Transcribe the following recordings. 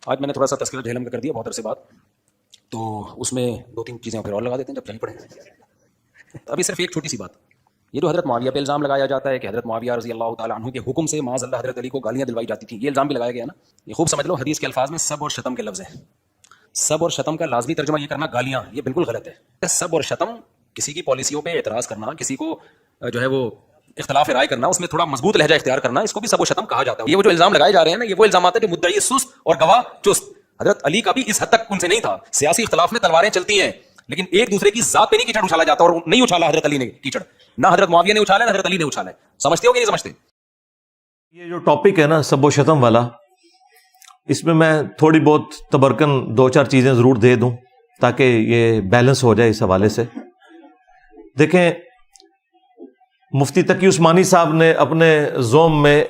آج میں نے تھوڑا سا تذکرہ جہلم کا کر دیا بہت عرصے بعد، تو اس میں 2-3 چیزیں پھر اور لگا دیتے ہیں جب چل پڑے. ابھی صرف ایک چھوٹی سی بات، یہ جو حضرت معاویہ پہ الزام لگایا جاتا ہے کہ حضرت معاویہ رضی اللہ تعالیٰ عنہ کے حکم سے معاذ اللہ حضرت علی کو گالیاں دلوائی جاتی تھیں، یہ الزام بھی لگایا گیا نا. یہ خوب سمجھ لو، حدیث کے الفاظ میں سب اور شتم کے لفظ ہیں. سب اور شتم کا لازمی ترجمہ یہ کرنا گالیاں، یہ بالکل غلط ہے. سب اور شتم کسی کی پالیسیوں پہ اعتراض کرنا، کسی کو جو ہے وہ اختلاف رائے کرنا، اس میں تھوڑا مضبوط لہجہ اختیار کرنا، اس کو بھی سب و شتم کہا جاتا ہے. یہ وہ جو الزام لگائے جا رہے ہیں نا، یہ وہ الزامات ہیں جو مدعی سست اور گواہ چست. حضرت علی کا بھی اس حد تک ان سے نہیں تھا. سیاسی اختلاف میں تلواریں چلتی ہیں، لیکن ایک دوسرے کی ذات پہ نہیں کیچڑ اچھالا جاتا، اور نہیں اچھالا حضرت علی نے کیچڑ، نہ حضرت معاویہ نے اچھالا، نہ حضرت علی نے اچھالا ہے. سمجھتے ہو کہ نہیں سمجھتے؟ یہ جو ٹاپک ہے نا سب و شتم والا، اس میں تھوڑی بہت تبرکن 2-4 چیزیں ضرور دے دوں تاکہ یہ بیلنس ہو جائے. اس حوالے سے دیکھیں، مفتی تقی عثمانی صاحب نے اپنے زوم میں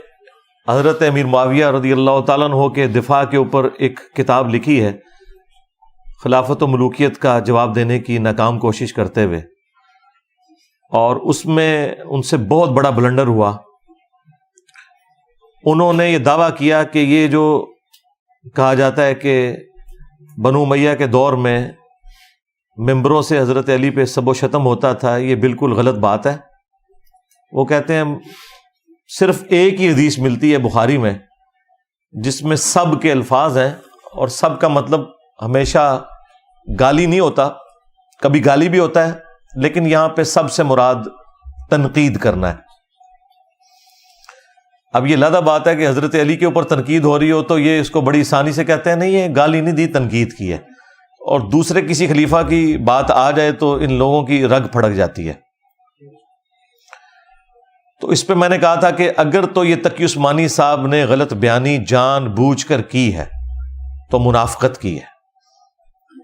حضرت امیر معاویہ رضی اللہ تعالیٰ عنہ کے دفاع کے اوپر ایک کتاب لکھی ہے، خلافت و ملوکیت کا جواب دینے کی ناکام کوشش کرتے ہوئے، اور اس میں ان سے بہت بڑا بلنڈر ہوا. انہوں نے یہ دعویٰ کیا کہ یہ جو کہا جاتا ہے کہ بنو امیہ کے دور میں ممبروں سے حضرت علی پہ سب و شتم ہوتا تھا، یہ بالکل غلط بات ہے. وہ کہتے ہیں صرف ایک ہی حدیث ملتی ہے بخاری میں جس میں سب کے الفاظ ہیں، اور سب کا مطلب ہمیشہ گالی نہیں ہوتا، کبھی گالی بھی ہوتا ہے، لیکن یہاں پہ سب سے مراد تنقید کرنا ہے. اب یہ لادہ بات ہے کہ حضرت علی کے اوپر تنقید ہو رہی ہو تو یہ اس کو بڑی آسانی سے کہتے ہیں نہیں یہ گالی نہیں دی، تنقید کی ہے، اور دوسرے کسی خلیفہ کی بات آ جائے تو ان لوگوں کی رگ پھڑک جاتی ہے. تو اس پہ میں نے کہا تھا کہ اگر تو یہ تقی عثمانی صاحب نے غلط بیانی جان بوجھ کر کی ہے تو منافقت کی ہے،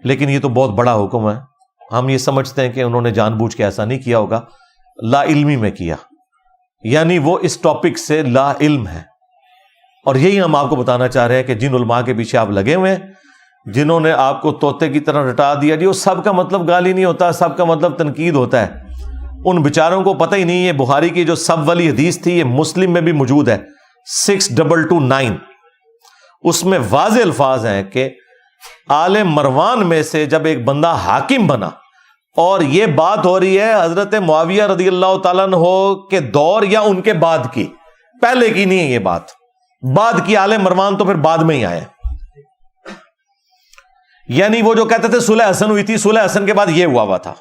لیکن یہ تو بہت بڑا حکم ہے. ہم یہ سمجھتے ہیں کہ انہوں نے جان بوجھ کے ایسا نہیں کیا ہوگا، لا علمی میں کیا، یعنی وہ اس ٹاپک سے لا علم ہے. اور یہی ہم آپ کو بتانا چاہ رہے ہیں کہ جن علماء کے پیچھے آپ لگے ہوئے ہیں، جنہوں نے آپ کو طوطے کی طرح رٹا دیا جی وہ سب کا مطلب گالی نہیں ہوتا، سب کا مطلب تنقید ہوتا ہے، ان بیچاروں کو پتہ ہی نہیں ہے. بخاری کی جو سب والی حدیث تھی یہ مسلم میں بھی موجود ہے 6229، اس میں واضح الفاظ ہیں کہ آل مروان میں سے جب ایک بندہ حاکم بنا، اور یہ بات ہو رہی ہے حضرت معاویہ رضی اللہ تعالیٰ عنہ کے دور یا ان کے بعد کی، پہلے کی نہیں ہے یہ بات، بعد کی. آل مروان تو پھر بعد میں ہی آئے. یعنی وہ جو کہتے تھے صلح حسن ہوئی تھی، صلح حسن کے بعد یہ ہوا تھا.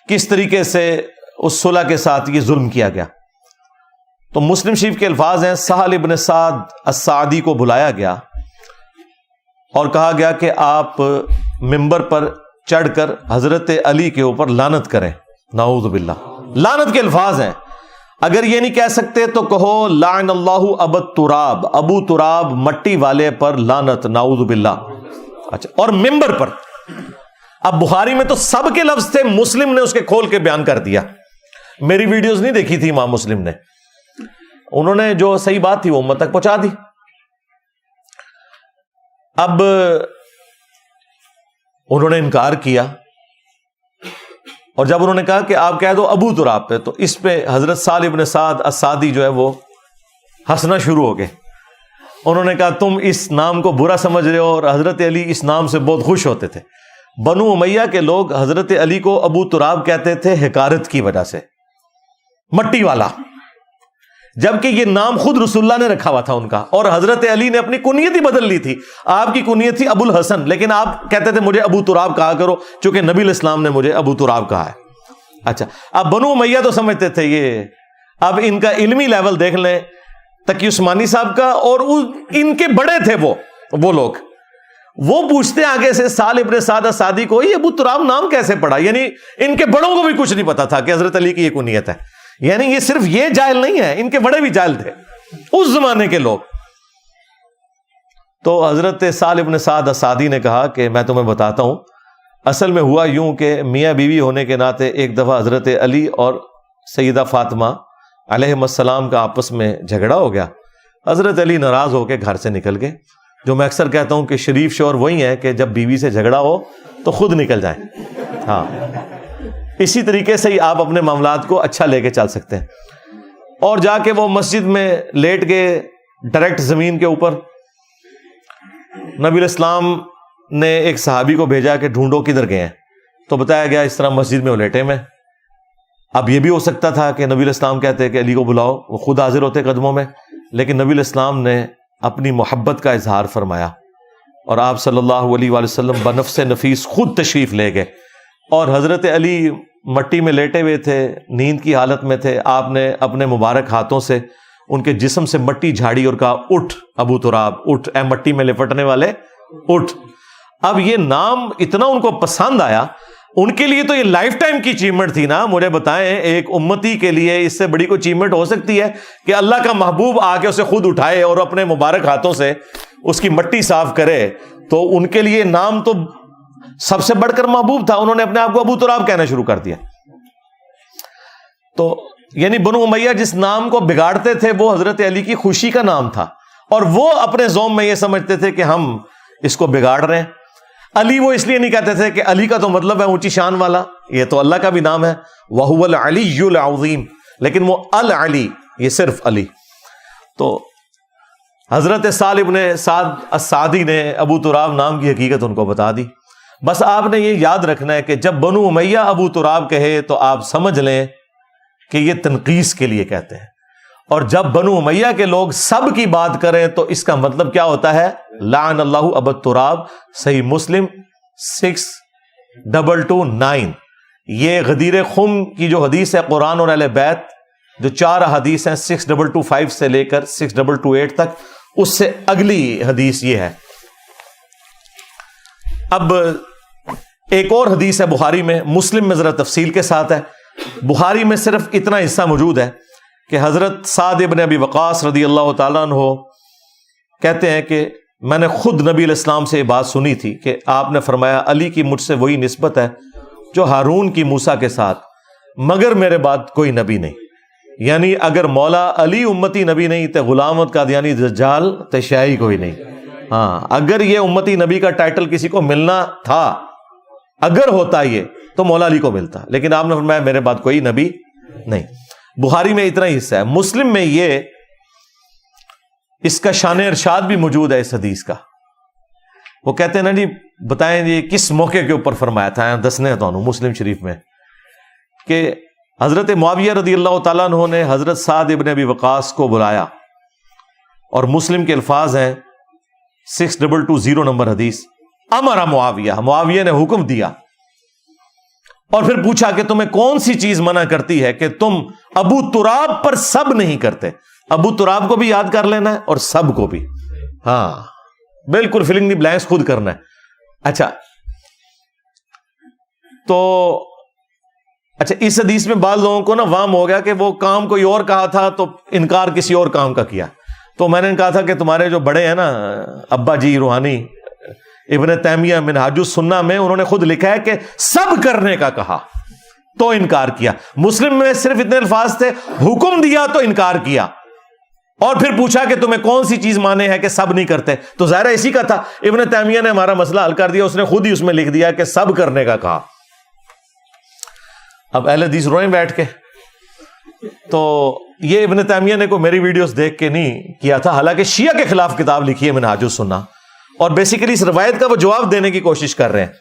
کس طریقے سے اس صلح کے ساتھ یہ ظلم کیا گیا. تو مسلم شریف کے الفاظ ہیں، سہل ابن سعد السعدی کو بلایا گیا اور کہا گیا کہ آپ ممبر پر چڑھ کر حضرت علی کے اوپر لعنت کریں. نعوذ باللہ، لعنت کے الفاظ ہیں. اگر یہ نہیں کہہ سکتے تو کہو لعن اللہ ابو تراب، ابو تراب مٹی والے پر لعنت، نعوذ باللہ. اچھا، اور ممبر پر. اب بخاری میں تو سب کے لفظ تھے، مسلم نے اس کے کھول کے بیان کر دیا. میری ویڈیوز نہیں دیکھی تھی امام مسلم نے، انہوں نے جو صحیح بات تھی وہ امت تک پہنچا دی. اب انہوں نے انکار کیا، اور جب انہوں نے کہا کہ آپ کہہ دو ابو تراب پہ، تو اس پہ حضرت سہل ابن سعد السعدی جو ہے وہ ہنسنا شروع ہو گئے. انہوں نے کہا تم اس نام کو برا سمجھ رہے ہو، اور حضرت علی اس نام سے بہت خوش ہوتے تھے. بنو امیہ کے لوگ حضرت علی کو ابو تراب کہتے تھے حقارت کی وجہ سے، مٹی والا، جبکہ یہ نام خود رسول اللہ نے رکھا ہوا تھا ان کا. اور حضرت علی نے اپنی کنیت ہی بدل لی تھی، آپ کی کنیت تھی ابو الحسن، لیکن آپ کہتے تھے مجھے ابو تراب کہا کرو چونکہ نبی علیہ السلام نے مجھے ابو تراب کہا ہے. اچھا، اب بنو امیہ تو سمجھتے تھے یہ. اب ان کا علمی لیول دیکھ لیں تقی عثمانی صاحب کا، اور ان کے بڑے تھے وہ لوگ، وہ پوچھتے آگے سے سہل ابن سعد السعدی کو یہ ابو تراب نام کیسے پڑا. یعنی ان کے بڑوں کو بھی کچھ نہیں پتا تھا کہ حضرت علی کی یہ کنیت ہے. یعنی یہ صرف یہ جاہل نہیں ہے، ان کے بڑے بھی جاہل تھے اس زمانے کے لوگ. تو حضرت سہل ابن سعد السعدی نے کہا کہ میں تمہیں بتاتا ہوں، اصل میں ہوا یوں کہ میاں بیوی ہونے کے ناطے ایک دفعہ حضرت علی اور سیدہ فاطمہ علیہ السلام کا آپس میں جھگڑا ہو گیا. حضرت علی ناراض ہو کے گھر سے نکل گئے. جو میں اکثر کہتا ہوں کہ شریف شوہر وہی ہے کہ جب بیوی سے جھگڑا ہو تو خود نکل جائیں. ہاں، اسی طریقے سے ہی آپ اپنے معاملات کو اچھا لے کے چل سکتے ہیں. اور جا کے وہ مسجد میں لیٹ گئے ڈائریکٹ زمین کے اوپر، نبی علیہ السلام نے ایک صحابی کو بھیجا کہ ڈھونڈو کدھر گئے ہیں، تو بتایا گیا اس طرح مسجد میں وہ لیٹے میں۔ اب یہ بھی ہو سکتا تھا کہ نبی علیہ السلام کہتے کہ علی کو بلاؤ، وہ خود حاضر ہوتے قدموں میں، لیکن نبی علیہ السلام نے اپنی محبت کا اظہار فرمایا اور آپ صلی اللہ علیہ وآلہ وسلم بنفس نفیس خود تشریف لے گئے، اور حضرت علی مٹی میں لیٹے ہوئے تھے، نیند کی حالت میں تھے۔ آپ نے اپنے مبارک ہاتھوں سے ان کے جسم سے مٹی جھاڑی اور کہا اٹھ ابو تراب، اٹھ اے مٹی میں لپٹنے والے، اٹھ۔ اب یہ نام اتنا ان کو پسند آیا، ان کے لیے تو یہ لائف ٹائم کی اچیومنٹ تھی نا۔ مجھے بتائیں ایک امتی کے لیے اس سے بڑی کوئی اچیومنٹ ہو سکتی ہے کہ اللہ کا محبوب آ کے اسے خود اٹھائے اور اپنے مبارک ہاتھوں سے اس کی مٹی صاف کرے؟ تو ان کے لیے نام تو سب سے بڑھ کر محبوب تھا، انہوں نے اپنے آپ کو ابو تراب کہنا شروع کر دیا۔ تو یعنی بنو امیہ جس نام کو بگاڑتے تھے وہ حضرت علی کی خوشی کا نام تھا، اور وہ اپنے ذوم میں یہ سمجھتے تھے کہ ہم اس کو بگاڑ رہے ہیں۔ علی وہ اس لیے نہیں کہتے تھے کہ علی کا تو مطلب ہے اونچی شان والا، یہ تو اللہ کا بھی نام ہے، وَهُوَ الْعَلِيُّ الْعَظِيمُ، لیکن وہ العلی، یہ صرف علی۔ تو حضرت سہل ابن سعد السعدی نے ابو تراب نام کی حقیقت ان کو بتا دی۔ بس آپ نے یہ یاد رکھنا ہے کہ جب بنو امیہ ابو تراب کہے تو آپ سمجھ لیں کہ یہ تنقیص کے لیے کہتے ہیں، اور جب بنو امیہ کے لوگ سب کی بات کریں تو اس کا مطلب کیا ہوتا ہے؟ لعن اللہ ابا تراب، صحیح مسلم 6229۔ یہ غدیر خم کی جو حدیث ہے قرآن اور اہل بیت، جو 4 حدیث ہیں 6225 سے لے کر 6228 تک، اس سے اگلی حدیث یہ ہے۔ اب ایک اور حدیث ہے بخاری میں، مسلم میں ذرا تفصیل کے ساتھ ہے۔ بخاری میں صرف اتنا حصہ موجود ہے کہ حضرت سعد ابن ابی وقاص رضی اللہ تعالیٰ عنہ کہتے ہیں کہ میں نے خود نبی علیہ السلام سے یہ بات سنی تھی کہ آپ نے فرمایا علی کی مجھ سے وہی نسبت ہے جو ہارون کی موسیٰ کے ساتھ، مگر میرے بعد کوئی نبی نہیں۔ یعنی اگر مولا علی امتی نبی نہیں تو غلامت قادیانی دجال تشیعی کوئی نہیں۔ ہاں، اگر یہ امتی نبی کا ٹائٹل کسی کو ملنا تھا، اگر ہوتا یہ تو مولا علی کو ملتا، لیکن آپ نے فرمایا میرے بعد کوئی نبی نہیں۔ بخاری میں اتنا ہی حصہ ہے۔ مسلم میں یہ اس کا شان ارشاد بھی موجود ہے اس حدیث کا۔ وہ کہتے ہیں نا جی بتائیں جی کس موقع کے اوپر فرمایا تھا، دسنے تو مسلم شریف میں کہ حضرت معاویہ رضی اللہ تعالیٰ عنہ نے حضرت سعد ابن ابی وقاص کو بلایا، اور مسلم کے الفاظ ہیں 6220 نمبر حدیث، امر معاویہ نے حکم دیا، اور پھر پوچھا کہ تمہیں کون سی چیز منع کرتی ہے کہ تم ابو تراب پر سب نہیں کرتے؟ ابو تراب کو بھی یاد کر لینا ہے اور سب کو بھی، ہاں بالکل فلنگ دی بلینکس خود کرنا ہے۔ اچھا اس حدیث میں بعض لوگوں کو نا وہم ہو گیا کہ وہ کام کوئی اور کہا تھا تو انکار کسی اور کام کا کیا۔ تو میں نے کہا تھا کہ تمہارے جو بڑے ہیں نا ابا جی روحانی ابن تیمیہ منہاج السنہ میں انہوں نے خود لکھا ہے کہ سب کرنے کا کہا تو انکار کیا۔ مسلم میں صرف اتنے الفاظ تھے، حکم دیا تو انکار کیا، اور پھر پوچھا کہ تمہیں کون سی چیز مانے ہے کہ سب نہیں کرتے، تو ظاہر اسی کا تھا۔ ابن تیمیہ نے ہمارا مسئلہ حل کر دیا، اس نے خود ہی اس میں لکھ دیا کہ سب کرنے کا کہا۔ اب اہل حدیث روئیں بیٹھ کے، تو یہ ابن تیمیہ نے کوئی میری ویڈیوز دیکھ کے نہیں کیا تھا، حالانکہ شیعہ کے خلاف کتاب لکھی ہے منہاج السنہ، اور بیسیکلی اس روایت کا وہ جواب دینے کی کوشش کر رہے ہیں۔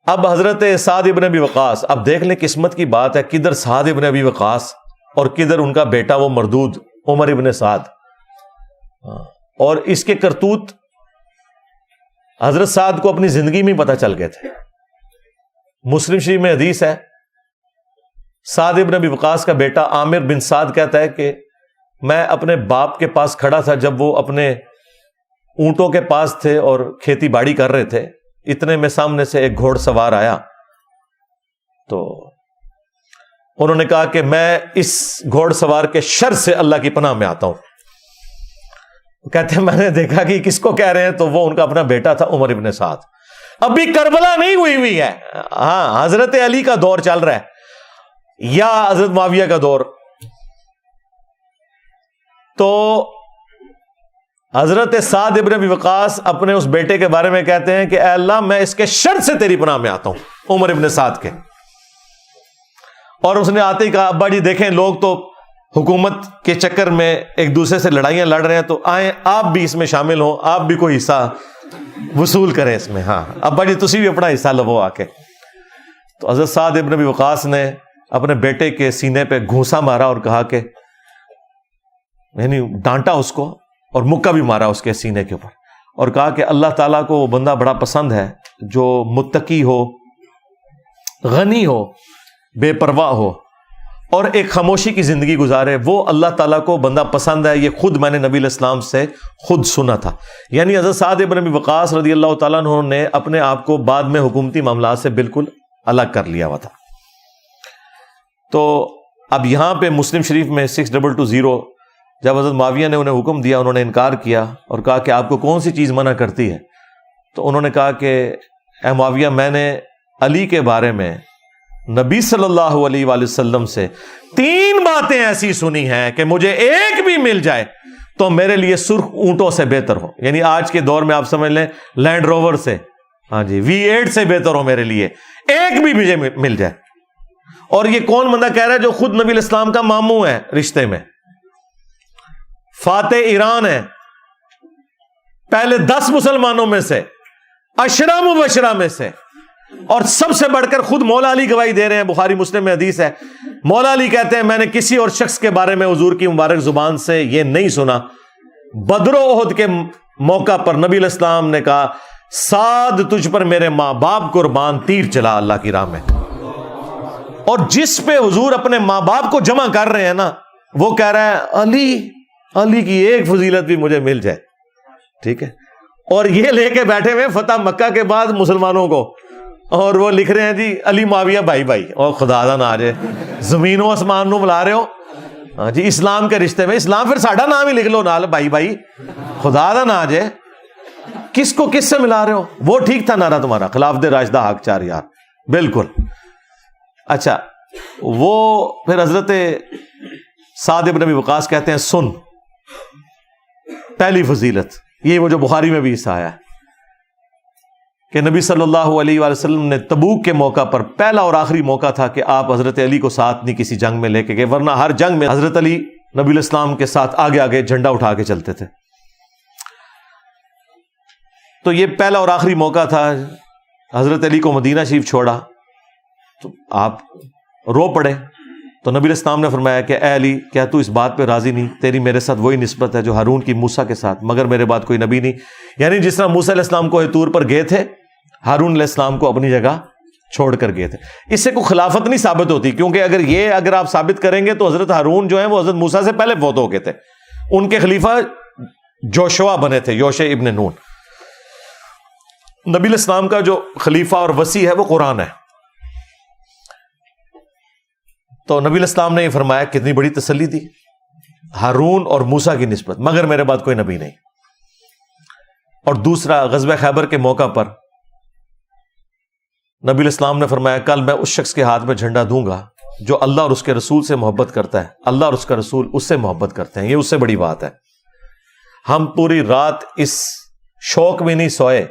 اب حضرت سعد ابن ابی وقاص، اب دیکھ لیں قسمت کی بات ہے، کدھر سعد ابن ابی وقاص اور کدھر ان کا بیٹا وہ مردود عمر ابن سعد، اور اس کے کرتوت حضرت سعد کو اپنی زندگی میں پتہ چل گئے تھے۔ مسلم شریف میں حدیث ہے، سعد ابن ابی وقاص کا بیٹا عامر بن سعد کہتا ہے کہ میں اپنے باپ کے پاس کھڑا تھا جب وہ اپنے اونٹوں کے پاس تھے اور کھیتی باڑی کر رہے تھے، اتنے میں سامنے سے ایک گھوڑ سوار آیا، تو انہوں نے کہا کہ میں اس گھوڑ سوار کے شر سے اللہ کی پناہ میں آتا ہوں۔ کہتے ہیں میں نے دیکھا کہ کس کو کہہ رہے ہیں، تو وہ ان کا اپنا بیٹا تھا عمر ابن سعد۔ ابھی کربلا نہیں ہوئی ہے، ہاں حضرت علی کا دور چل رہا ہے یا حضرت معاویہ کا دور، تو حضرت سعد ابن ابی وقاص اپنے اس بیٹے کے بارے میں کہتے ہیں کہ اے اللہ میں اس کے شر سے تیری پناہ میں آتا ہوں، عمر ابن سعد کے۔ اور اس نے آتے ہی کہا ابا جی دیکھیں لوگ تو حکومت کے چکر میں ایک دوسرے سے لڑائیاں لڑ رہے ہیں تو آئیں آپ بھی اس میں شامل ہوں, آپ بھی کوئی حصہ وصول کریں اس میں. ہاں ابا جی تسی بھی اپنا حصہ لو آ کے. تو حضرت سعد ابن ابی وقاص نے اپنے بیٹے کے سینے پہ گھونسا مارا اور کہا کہ یعنی ڈانٹا اس کو اور مکہ بھی مارا اس کے سینے کے اوپر, اور کہا کہ اللہ تعالیٰ کو وہ بندہ بڑا پسند ہے جو متقی ہو, غنی ہو, بے پرواہ ہو اور ایک خاموشی کی زندگی گزارے. وہ اللہ تعالیٰ کو بندہ پسند ہے. یہ خود میں نے نبی علیہ السلام سے خود سنا تھا. یعنی حضرت سعد ابن ابی وقاص رضی اللہ تعالیٰ عنہ نے اپنے آپ کو بعد میں حکومتی معاملات سے بالکل الگ کر لیا ہوا تھا. تو اب یہاں پہ مسلم شریف میں 6220 جب حضرت معاویہ نے انہیں حکم دیا, انہوں نے انکار کیا اور کہا کہ آپ کو کون سی چیز منع کرتی ہے؟ تو انہوں نے کہا کہ اے معاویہ, میں نے علی کے بارے میں نبی صلی اللہ علیہ وآلہ وسلم سے 3 باتیں ایسی سنی ہیں کہ مجھے ایک بھی مل جائے تو میرے لیے سرخ اونٹوں سے بہتر ہو. یعنی آج کے دور میں آپ سمجھ لیں لینڈ روور سے, ہاں جی V8 سے بہتر ہو میرے لیے, ایک بھی مجھے مل جائے. اور یہ کون بندہ کہہ رہا ہے جو خود نبی علیہ السلام کا ماموں ہے رشتے میں, فاتح ایران ہے, پہلے 10 مسلمانوں میں سے, 10 مبشرہ میں سے, اور سب سے بڑھ کر خود مولا علی گواہی دے رہے ہیں. بخاری مسلم میں حدیث ہے, مولا علی کہتے ہیں میں نے کسی اور شخص کے بارے میں حضور کی مبارک زبان سے یہ نہیں سنا. بدر و احد کے موقع پر نبی علیہ السلام نے کہا سعد تجھ پر میرے ماں باپ قربان, تیر چلا اللہ کی راہ میں. اور جس پہ حضور اپنے ماں باپ کو جمع کر رہے ہیں نا, وہ کہہ رہا ہے علی کی ایک فضیلت بھی مجھے مل جائے. ٹھیک ہے, اور یہ لے کے بیٹھے ہوئے فتح مکہ کے بعد مسلمانوں کو, اور وہ لکھ رہے ہیں جی علی معاویہ بھائی بھائی. اور خدا دا نہ آ جائے, زمین و آسمان نو ملا رہے ہو. ہاں جی اسلام کے رشتے میں اسلام, پھر ساڈا نام ہی لکھ لو نال بھائی بھائی. خدا دا نہ آ جائے, کس کو کس سے ملا رہے ہو؟ وہ ٹھیک تھا نعرہ تمہارا, خلافت راشدہ حق 4 یار, بالکل. اچھا, وہ پھر حضرت سعد ابن ابی وقاص کہتے ہیں سن پہلی فضیلت, یہ وہ جو بخاری میں بھی حصہ آیا ہے کہ نبی صلی اللہ علیہ وآلہ وسلم نے تبوک کے موقع پر, پہلا اور آخری موقع تھا کہ آپ حضرت علی کو ساتھ نہیں کسی جنگ میں لے کے گئے, ورنہ ہر جنگ میں حضرت علی نبی علیہ السلام کے ساتھ آگے آگے جھنڈا اٹھا کے چلتے تھے. تو یہ پہلا اور آخری موقع تھا. حضرت علی کو مدینہ شریف چھوڑا تو آپ رو پڑے. تو نبی علیہ السلام نے فرمایا کہ اے علی, کیا تو اس بات پہ راضی نہیں, تیری میرے ساتھ وہی نسبت ہے جو ہارون کی موسیٰ کے ساتھ, مگر میرے بعد کوئی نبی نہیں. یعنی جس طرح موسیٰ علیہ السلام کو طور پر گئے تھے, ہارون علیہ السلام کو اپنی جگہ چھوڑ کر گئے تھے. اس سے کوئی خلافت نہیں ثابت ہوتی, کیونکہ اگر آپ ثابت کریں گے تو حضرت ہارون جو ہیں وہ حضرت موسیٰ سے پہلے فوت ہو گئے تھے. ان کے خلیفہ جوشوا بنے تھے, یوشع ابن نون. نبی علیہ السلام کا جو خلیفہ اور وصی ہے وہ قرآن ہے. تو نبی علیہ السلام نے یہ فرمایا, کتنی بڑی تسلی دی, ہارون اور موسیٰ کی نسبت, مگر میرے بعد کوئی نبی نہیں. اور دوسرا, غزوہ خیبر کے موقع پر نبی علیہ السلام نے فرمایا کل میں اس شخص کے ہاتھ میں جھنڈا دوں گا جو اللہ اور اس کے رسول سے محبت کرتا ہے, اللہ اور اس کا رسول اس سے محبت کرتے ہیں. یہ اس سے بڑی بات ہے. ہم پوری رات اس شوق میں نہیں سوئے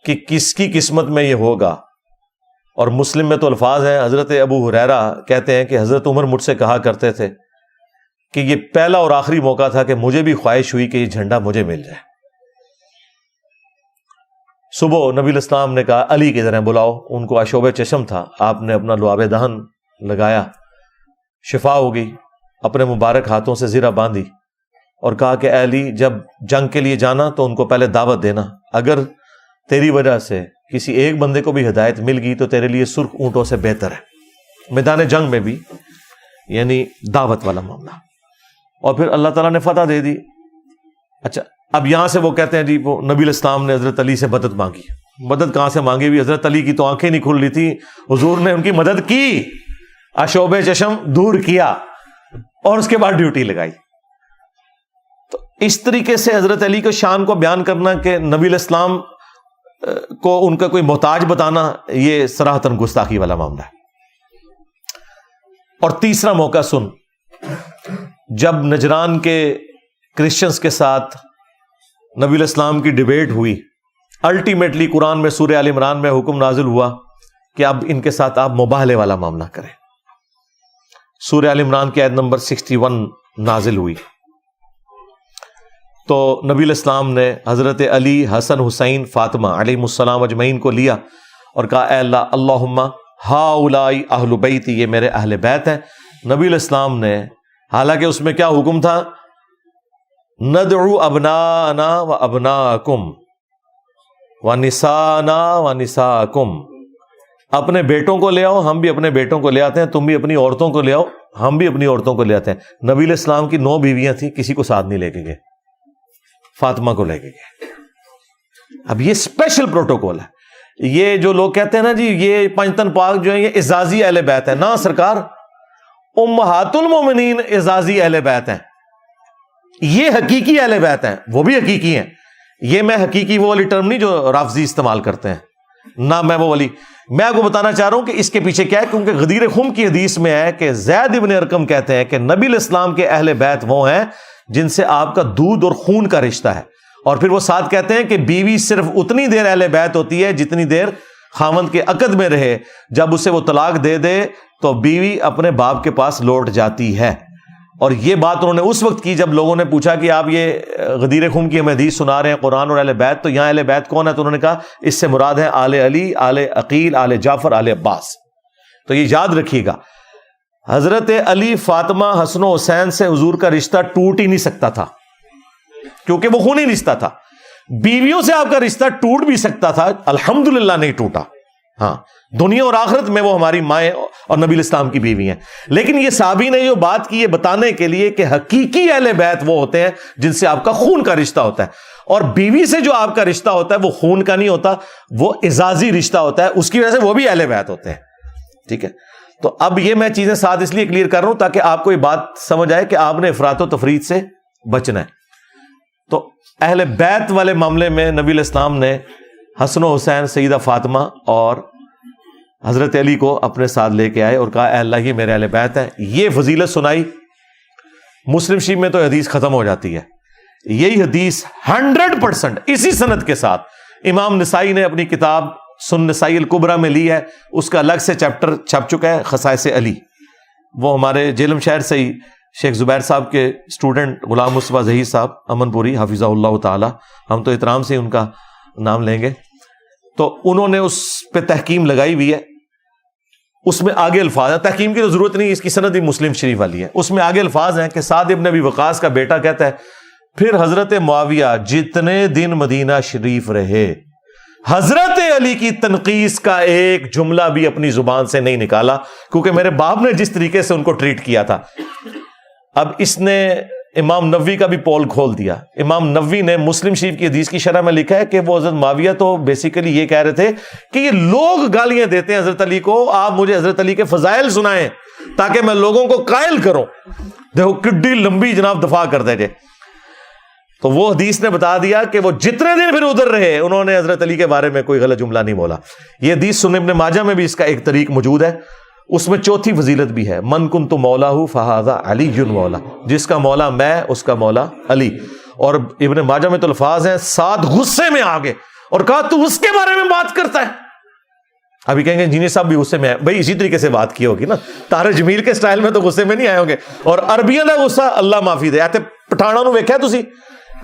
کہ کس کی قسمت میں یہ ہوگا. اور مسلم میں تو الفاظ ہیں, حضرت ابو ہریرہ کہتے ہیں کہ حضرت عمر مجھ سے کہا کرتے تھے کہ یہ پہلا اور آخری موقع تھا کہ مجھے بھی خواہش ہوئی کہ یہ جھنڈا مجھے مل جائے. صبح نبی علیہ السلام نے کہا علی کی طرح بلاؤ. ان کو آشوب چشم تھا, آپ نے اپنا لعاب دہن لگایا, شفا ہو گئی, اپنے مبارک ہاتھوں سے زرہ باندھی اور کہا کہ اے علی جب جنگ کے لیے جانا تو ان کو پہلے دعوت دینا, اگر تیری وجہ سے کسی ایک بندے کو بھی ہدایت مل گئی تو تیرے لیے سرخ اونٹوں سے بہتر ہے. میدان جنگ میں بھی یعنی دعوت والا معاملہ. اور پھر اللہ تعالیٰ نے فتح دے دی. اچھا, اب یہاں سے وہ کہتے ہیں جی وہ نبی علیہ السلام نے حضرت علی سے مدد مانگی. مدد کہاں سے مانگی ہوئی؟ حضرت علی کی تو آنکھیں نہیں کھل رہی تھی, حضور نے ان کی مدد کی, آشوب چشم دور کیا اور اس کے بعد ڈیوٹی لگائی. تو اس طریقے سے حضرت علی کو شان کو بیان کرنا کہ نبی علیہ السلام کو ان کا کوئی محتاج بتانا, یہ صراحتاً گستاخی والا معاملہ ہے. اور تیسرا موقع سن, جب نجران کے کرسچنز کے ساتھ نبی علیہ السلام کی ڈیبیٹ ہوئی, الٹیمیٹلی قرآن میں سورہ آل عمران میں حکم نازل ہوا کہ اب ان کے ساتھ آپ مباہلے والا معاملہ کریں. سورہ آل عمران کی آیت نمبر 61 نازل ہوئی. تو نبی علیہ السلام نے حضرت علی، حسن، حسین، فاطمہ علیہ السلام اجمعین کو لیا اور کہا اے اللہ اللہم ہاؤلائی اہل بیتی، یہ میرے اہل بیت ہیں. نبی علیہ السلام نے، حالانکہ اس میں کیا حکم تھا، ندعو ابناءنا و ابناءکم و نساءنا و نساءکم، اپنے بیٹوں کو لے آؤ، ہم بھی اپنے بیٹوں کو لے آتے ہیں، تم بھی اپنی عورتوں کو لے آؤ، ہم بھی اپنی عورتوں کو لے آتے ہیں. نبی علیہ السلام کی 9 بیویاں تھیں، کسی کو ساتھ نہیں لے کے گئے، فاطمہ کو لے کے گئے. اب یہ اسپیشل پروٹوکول ہے. یہ جو لوگ کہتے ہیں نا جی یہ پنجتن پاک جو ہیں یہ اعزازی اہل بیت ہے، نہ سرکار، امہات المومنین اعزازی اہل بیت ہیں، یہ حقیقی اہل بیت ہیں، وہ بھی حقیقی ہیں. یہ میں حقیقی وہ والی ٹرم نہیں جو رافضی استعمال کرتے ہیں، نہ میں وہ والی. میں آپ کو بتانا چاہ رہا ہوں کہ اس کے پیچھے کیا ہے، کیونکہ غدیر خم کی حدیث میں ہے کہ زید ابن ارقم کہتے ہیں کہ نبی علیہ السلام کے اہل بیت وہ ہیں جن سے آپ کا دودھ اور خون کا رشتہ ہے. اور پھر وہ ساتھ کہتے ہیں کہ بیوی صرف اتنی دیر اہل بیت ہوتی ہے جتنی دیر خاوند کے عقد میں رہے، جب اسے وہ طلاق دے دے تو بیوی اپنے باپ کے پاس لوٹ جاتی ہے. اور یہ بات انہوں نے اس وقت کی جب لوگوں نے پوچھا کہ آپ یہ غدیر خم کی ہمیں حدیث سنا رہے ہیں قرآن اور اہل بیت، تو یہاں اہل بیت کون ہے؟ تو انہوں نے کہا اس سے مراد ہے آل علی، آل عقیل، آل جعفر، آل عباس. تو یہ یاد رکھیے گا، حضرت علی، فاطمہ، حسن و حسین سے حضور کا رشتہ ٹوٹ ہی نہیں سکتا تھا کیونکہ وہ خونی رشتہ تھا. بیویوں سے آپ کا رشتہ ٹوٹ بھی سکتا تھا، الحمدللہ نہیں ٹوٹا. ہاں، دنیا اور آخرت میں وہ ہماری مائیں اور نبی الاسلام کی بیوی ہیں. لیکن یہ صحابی نے جو بات کی ہے بتانے کے لیے کہ حقیقی اہل بیت وہ ہوتے ہیں جن سے آپ کا خون کا رشتہ ہوتا ہے، اور بیوی سے جو آپ کا رشتہ ہوتا ہے وہ خون کا نہیں ہوتا، وہ اعزازی رشتہ ہوتا ہے، اس کی وجہ سے وہ بھی اہل بیت ہوتے ہیں. ٹھیک ہے، تو اب یہ میں چیزیں ساتھ اس لیے کلیئر کر رہا ہوں تاکہ آپ کو یہ بات سمجھ آئے کہ آپ نے افراط و تفریط سے بچنا ہے. تو اہل بیت والے معاملے میں نبی علیہ السلام نے حسن و حسین، سیدہ فاطمہ اور حضرت علی کو اپنے ساتھ لے کے آئے اور کہا اے اللہ یہ میرے اہل بیت ہیں. یہ فضیلت سنائی. مسلم شریف میں تو حدیث ختم ہو جاتی ہے. یہی حدیث 100% اسی سند کے ساتھ امام نسائی نے اپنی کتاب سنن نسائی الکبریٰ میں لی ہے. اس کا الگ سے چیپٹر چھپ چکا ہے، خصائص علی. وہ ہمارے جیلم شہر سے ہی شیخ زبیر صاحب کے اسٹوڈنٹ غلام مصطفیٰ ظہیر صاحب امن پوری حافظہ اللہ تعالی، ہم تو احترام سے ان کا نام لیں گے، تو انہوں نے اس پہ تحکیم لگائی ہوئی ہے. اس میں آگے الفاظ ہیں، تحکیم کی تو ضرورت نہیں، اس کی سند بھی مسلم شریف والی ہے. اس میں آگے الفاظ ہیں کہ سعد ابن ابی وقاص کا بیٹا کہتا ہے پھر حضرت معاویہ جتنے دن مدینہ شریف رہے حضرت علی کی تنقیص کا ایک جملہ بھی اپنی زبان سے نہیں نکالا، کیونکہ میرے باپ نے جس طریقے سے ان کو ٹریٹ کیا تھا. اب اس نے امام نووی کا بھی پول کھول دیا. امام نووی نے مسلم شریف کی حدیث کی شرح میں لکھا ہے کہ وہ حضرت معاویہ تو بیسیکلی یہ کہہ رہے تھے کہ یہ لوگ گالیاں دیتے ہیں حضرت علی کو، آپ مجھے حضرت علی کے فضائل سنائیں تاکہ میں لوگوں کو قائل کروں. دیکھو کڈی لمبی جناب دفاع کر دے جے. تو وہ حدیث نے بتا دیا کہ وہ جتنے دن پھر ادھر رہے انہوں نے حضرت علی کے بارے میں کوئی غلط جملہ نہیں بولا. یہ حدیث سنن ابن ماجہ میں بھی اس کا ایک طریق موجود ہے. اس میں چوتھی فضیلت بھی ہے، من کنت مولا فہذا علی مولا، جس کا مولا میں اس کا مولا علی. اور ابن ماجہ میں تو الفاظ ہیں ساتھ غصے میں آگے اور کہا تو اس کے بارے میں بات کرتا ہے. ابھی کہیں گے انجینئر صاحب بھی غصے میں ہے، بھائی اسی طریقے سے بات کی ہوگی نا، طاہر جمیل کے سٹائل میں تو غصے میں نہیں آئے ہوں گے. اور عربیاں دا غصہ اللہ معافی دے. ایتے پٹھانا نو ویکھیا تسی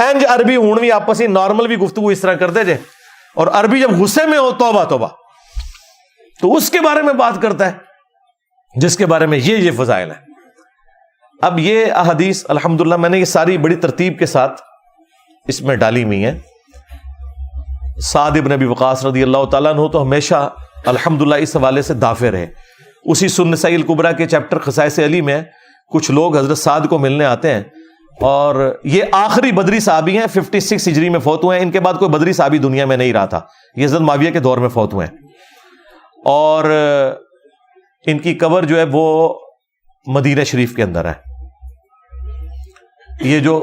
انج عربی ہون بھی آپس ہی نارمل بھی گفتگو اس طرح کرتے جے، اور عربی جب غصے میں ہو توبہ توبہ، تو اس کے بارے میں بات کرتا ہے جس کے بارے میں یہ فضائل ہیں. اب یہ احادیث الحمدللہ میں نے یہ ساری بڑی ترتیب کے ساتھ اس میں ڈالی ہوئی ہیں. سعد ابن ابی وقاص رضی اللہ تعالیٰ عنہ تو ہمیشہ الحمدللہ اس حوالے سے دافع رہے. اسی سنن نسائی الکبریٰ کے چیپٹر خصائص علی میں کچھ لوگ حضرت سعد کو ملنے آتے ہیں، اور یہ آخری بدری صحابی ہیں، 56 ہجری میں فوت ہوئے ہیں. ان کے بعد کوئی بدری صحابی دنیا میں نہیں رہا تھا، یہ حضرت معاویہ کے دور میں فوت ہوئے ہیں. اور ان کی قبر جو ہے وہ مدینہ شریف کے اندر ہے. یہ جو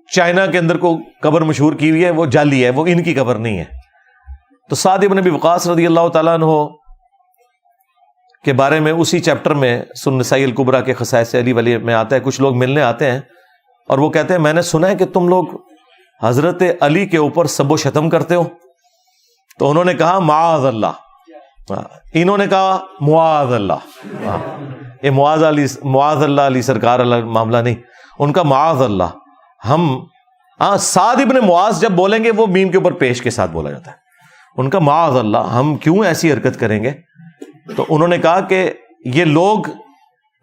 چائنا کے اندر کو قبر مشہور کی ہوئی ہے وہ جعلی ہے، وہ ان کی قبر نہیں ہے. تو سعد ابن ابی وقاص رضی اللہ تعالیٰ عنہ کے بارے میں اسی چیپٹر میں سنن نسائی الکبریٰ کے خصائص علی ولی میں آتا ہے، کچھ لوگ ملنے آتے ہیں اور وہ کہتے ہیں میں نے سنا ہے کہ تم لوگ حضرت علی کے اوپر سب و شتم کرتے ہو. تو انہوں نے کہا معاذ اللہ، انہوں نے کہا معاذ اللہ. یہ معاذ اللہ علی سرکار اللہ معاملہ نہیں، ان کا معاذ اللہ. ہم سعد ابن معاذ جب بولیں گے وہ میم کے اوپر پیش کے ساتھ بولا جاتا ہے، ان کا معاذ اللہ، ہم کیوں ایسی حرکت کریں گے. تو انہوں نے کہا کہ یہ لوگ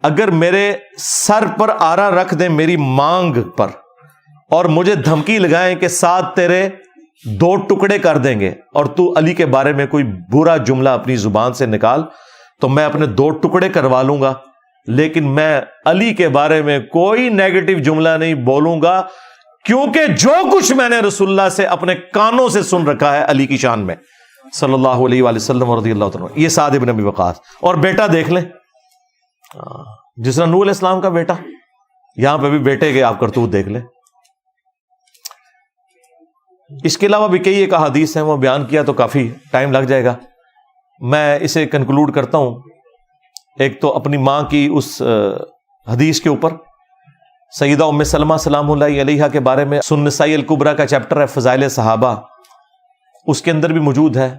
اگر میرے سر پر آرا رکھ دیں میری مانگ پر اور مجھے دھمکی لگائیں کہ سعد تیرے 2 ٹکڑے کر دیں گے اور تو علی کے بارے میں کوئی برا جملہ اپنی زبان سے نکال، تو میں اپنے 2 ٹکڑے کروا لوں گا، لیکن میں علی کے بارے میں کوئی نیگیٹو جملہ نہیں بولوں گا، کیونکہ جو کچھ میں نے رسول اللہ سے اپنے کانوں سے سن رکھا ہے علی کی شان میں صلی اللہ علیہ وآلہ وسلم رضی اللہ تعالیٰ. یہ سعد ابن ابی وقاص. اور بیٹا دیکھ لیں، جس طرح نوح علیہ السلام کا بیٹا، یہاں پہ بھی بیٹے کے آپ کرتوت دیکھ لیں. اس کے علاوہ بھی کئی ایک احادیث ہیں، وہ بیان کیا تو کافی ٹائم لگ جائے گا. میں اسے کنکلوڈ کرتا ہوں. ایک تو اپنی ماں کی اس حدیث کے اوپر، سیدہ ام سلمہ سلام اللہ علیہا کے بارے میں سنن نسائی الکبریٰ کا چیپٹر ہے فضائل صحابہ، اس کے اندر بھی موجود ہے.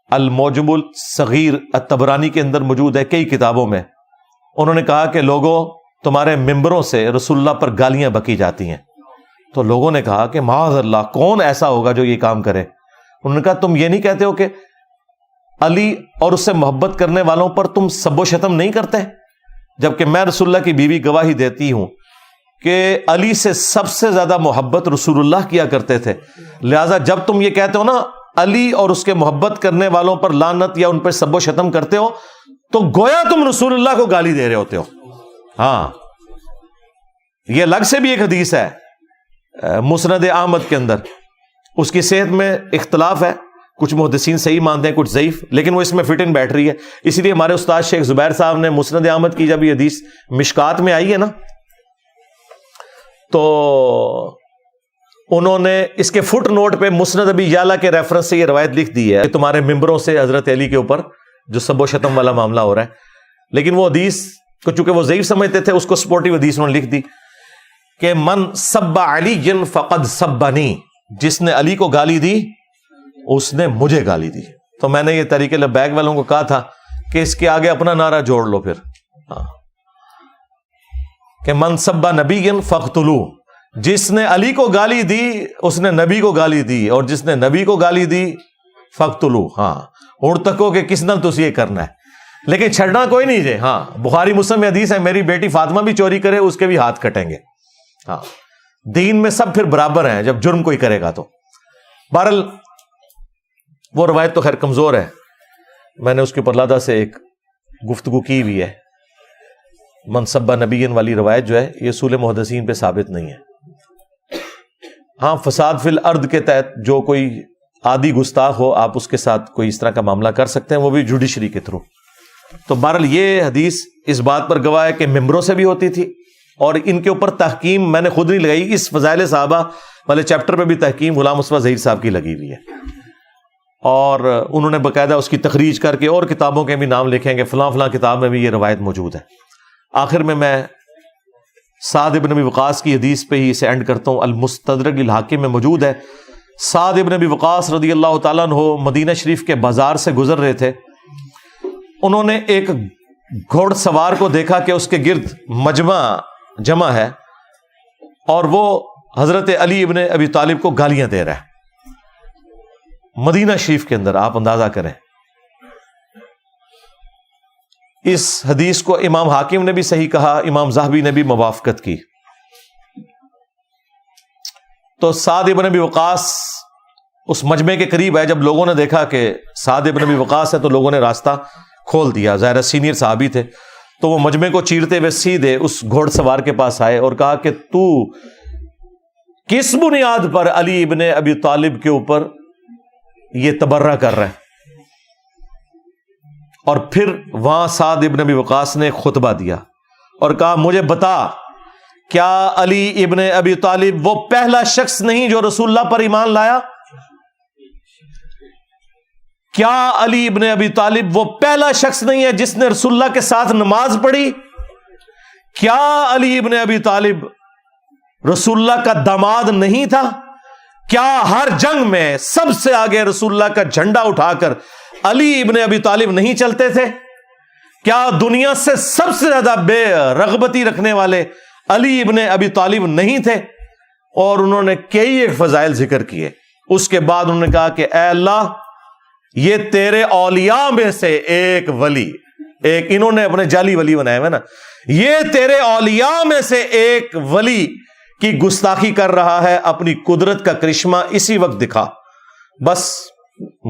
المعجم الصغیر الطبرانی کے اندر موجود ہے. کئی کتابوں میں انہوں نے کہا کہ لوگوں تمہارے ممبروں سے رسول اللہ پر گالیاں بکی جاتی ہیں. تو لوگوں نے کہا کہ معاذ اللہ، کون ایسا ہوگا جو یہ کام کرے. انہوں نے کہا تم یہ نہیں کہتے ہو کہ علی اور اس سے محبت کرنے والوں پر تم سب و شتم نہیں کرتے، جبکہ میں رسول اللہ کی بیوی گواہی دیتی ہوں کہ علی سے سب سے زیادہ محبت رسول اللہ کیا کرتے تھے. لہذا جب تم یہ کہتے ہو نا علی اور اس کے محبت کرنے والوں پر لعنت یا ان پر سب و شتم کرتے ہو، تو گویا تم رسول اللہ کو گالی دے رہے ہوتے ہو. ہاں، یہ الگ سے بھی ایک حدیث ہے مسند احمد کے اندر، اس کی صحت میں اختلاف ہے، کچھ محدثین صحیح مانتے ہیں، کچھ ضعیف، لیکن وہ اس میں فٹ ان بیٹھ رہی ہے. اس لیے ہمارے استاد شیخ زبیر صاحب نے مسند احمد کی جب یہ حدیث مشکات میں آئی ہے نا، تو انہوں نے اس کے فٹ نوٹ پہ مسند ابی یعلا کے ریفرنس سے یہ روایت لکھ دی ہے کہ تمہارے ممبروں سے حضرت علی کے اوپر جو سب و شتم والا معاملہ ہو رہا ہے. لیکن وہ حدیث کو چونکہ وہ ضعیف سمجھتے تھے، اس کو سپورٹیو حدیث انہوں نے لکھ دی کہ من سب علی فقد سبنی، جس نے علی کو گالی دی اس نے مجھے گالی دی. تو میں نے یہ طریقے لبیک والوں کو کہا تھا کہ اس کے آگے اپنا نعرہ جوڑ لو پھر، کہ من سب نبی فقتلوہ، جس نے علی کو گالی دی اس نے نبی کو گالی دی، اور جس نے نبی کو گالی دی فقتلوہ. ہاں، ہن تک ہو کہ کس نال تسی یہ کرنا ہے، لیکن چھڑنا کوئی نہیں جے. ہاں، بخاری مسلم میں حدیث ہے میری بیٹی فاطمہ بھی چوری کرے اس کے بھی ہاتھ کٹیں گے. ہاں، دین میں سب پھر برابر ہیں جب جرم کوئی کرے گا تو. بہرحال وہ روایت تو خیر کمزور ہے، میں نے اس کے اوپر لادہ سے ایک گفتگو کی بھی ہے. منصبہ نبیین والی روایت جو ہے یہ اصول محدثین پہ ثابت نہیں ہے. ہاں، فساد فی الارض کے تحت جو کوئی عادی گستاخ ہو آپ اس کے ساتھ کوئی اس طرح کا معاملہ کر سکتے ہیں، وہ بھی جوڈیشری کے تھرو. تو بہرحال یہ حدیث اس بات پر گواہ ہے کہ ممبروں سے بھی ہوتی تھی، اور ان کے اوپر تحکیم میں نے خود نہیں لگائی، اس فضائل صحابہ والے چیپٹر پہ بھی تحکیم غلام مصطفیٰ ظہیر صاحب کی لگی ہوئی ہے، اور انہوں نے باقاعدہ اس کی تخریج کر کے اور کتابوں کے بھی نام لکھیں گے، فلاں فلاں کتاب میں بھی یہ روایت موجود ہے. آخر میں سعد ابن ابی وقاص کی حدیث پہ ہی اسے اینڈ کرتا ہوں. المستدرک للحاکم میں موجود ہے، سعد ابن ابی وقاص رضی اللہ تعالیٰ عنہ مدینہ شریف کے بازار سے گزر رہے تھے. انہوں نے ایک گھوڑ سوار کو دیکھا کہ اس کے گرد مجمع جمع ہے، اور وہ حضرت علی ابن ابی طالب کو گالیاں دے رہا ہے مدینہ شریف کے اندر. آپ اندازہ کریں. اس حدیث کو امام حاکم نے بھی صحیح کہا، امام ذہبی نے بھی موافقت کی. تو سعد ابن ابی وقاص اس مجمع کے قریب ہے. جب لوگوں نے دیکھا کہ سعد ابن ابی وقاص ہے تو لوگوں نے راستہ کھول دیا، ظاہر سینئر صحابی تھے. تو وہ مجمع کو چیرتے ہوئے سیدھے اس گھوڑ سوار کے پاس آئے اور کہا کہ تو کس بنیاد پر علی ابن ابی طالب کے اوپر یہ تبرہ کر رہا ہے. اور پھر وہاں سعد ابن ابی وقاص نے خطبہ دیا اور کہا مجھے بتا، کیا علی ابن ابی طالب وہ پہلا شخص نہیں جو رسول اللہ پر ایمان لایا؟ کیا علی ابن ابی طالب وہ پہلا شخص نہیں ہے جس نے رسول اللہ کے ساتھ نماز پڑھی؟ کیا علی ابن ابی طالب رسول اللہ کا داماد نہیں تھا؟ کیا ہر جنگ میں سب سے آگے رسول اللہ کا جھنڈا اٹھا کر علی ابن ابی طالب نہیں چلتے تھے؟ کیا دنیا سے سب سے زیادہ بے رغبتی رکھنے والے علی ابن ابی طالب نہیں تھے؟ اور انہوں نے کئی ایک فضائل ذکر کیے. اس کے بعد انہوں نے کہا کہ اے اللہ، یہ تیرے اولیاء میں سے ایک ولی، ایک انہوں نے اپنے جعلی ولی بنائے ہوئے نا، یہ تیرے اولیاء میں سے ایک ولی کی گستاخی کر رہا ہے، اپنی قدرت کا کرشمہ اسی وقت دکھا. بس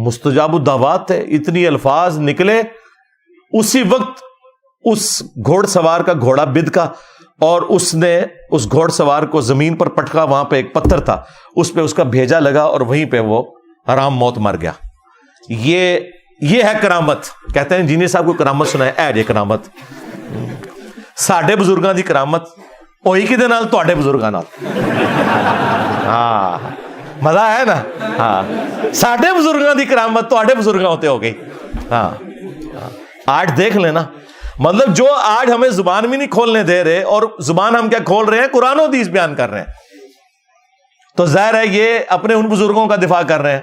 مستجاب الدعوات تھے، اتنی الفاظ نکلے اسی وقت. اس گھوڑ سوار کا گھوڑا بدکا اور اس نے اس گھوڑ سوار کو زمین پر پٹکا. وہاں پہ ایک پتھر تھا، اس پہ اس کا بھیجا لگا اور وہیں پہ وہ حرام موت مر گیا. یہ ہے کرامت. کہتے ہیں جینی صاحب کو کرامت سنائے، اے جے کرامت ساڈے بزرگاں دی کرامت ہوئی کدے نال؟ تواڈے بزرگاں نال. ہاں مزہ ہے نا. ہاں ساڈے بزرگاں دی کرامت تواڈے بزرگاں ہوتے ہو گئی. ہاں آج دیکھ لینا، مطلب جو آج ہمیں زبان بھی نہیں کھولنے دے رہے، اور زبان ہم کیا کھول رہے ہیں، قرآن و حدیث بیان کر رہے ہیں. تو ظاہر ہے یہ اپنے ان بزرگوں کا دفاع کر رہے ہیں.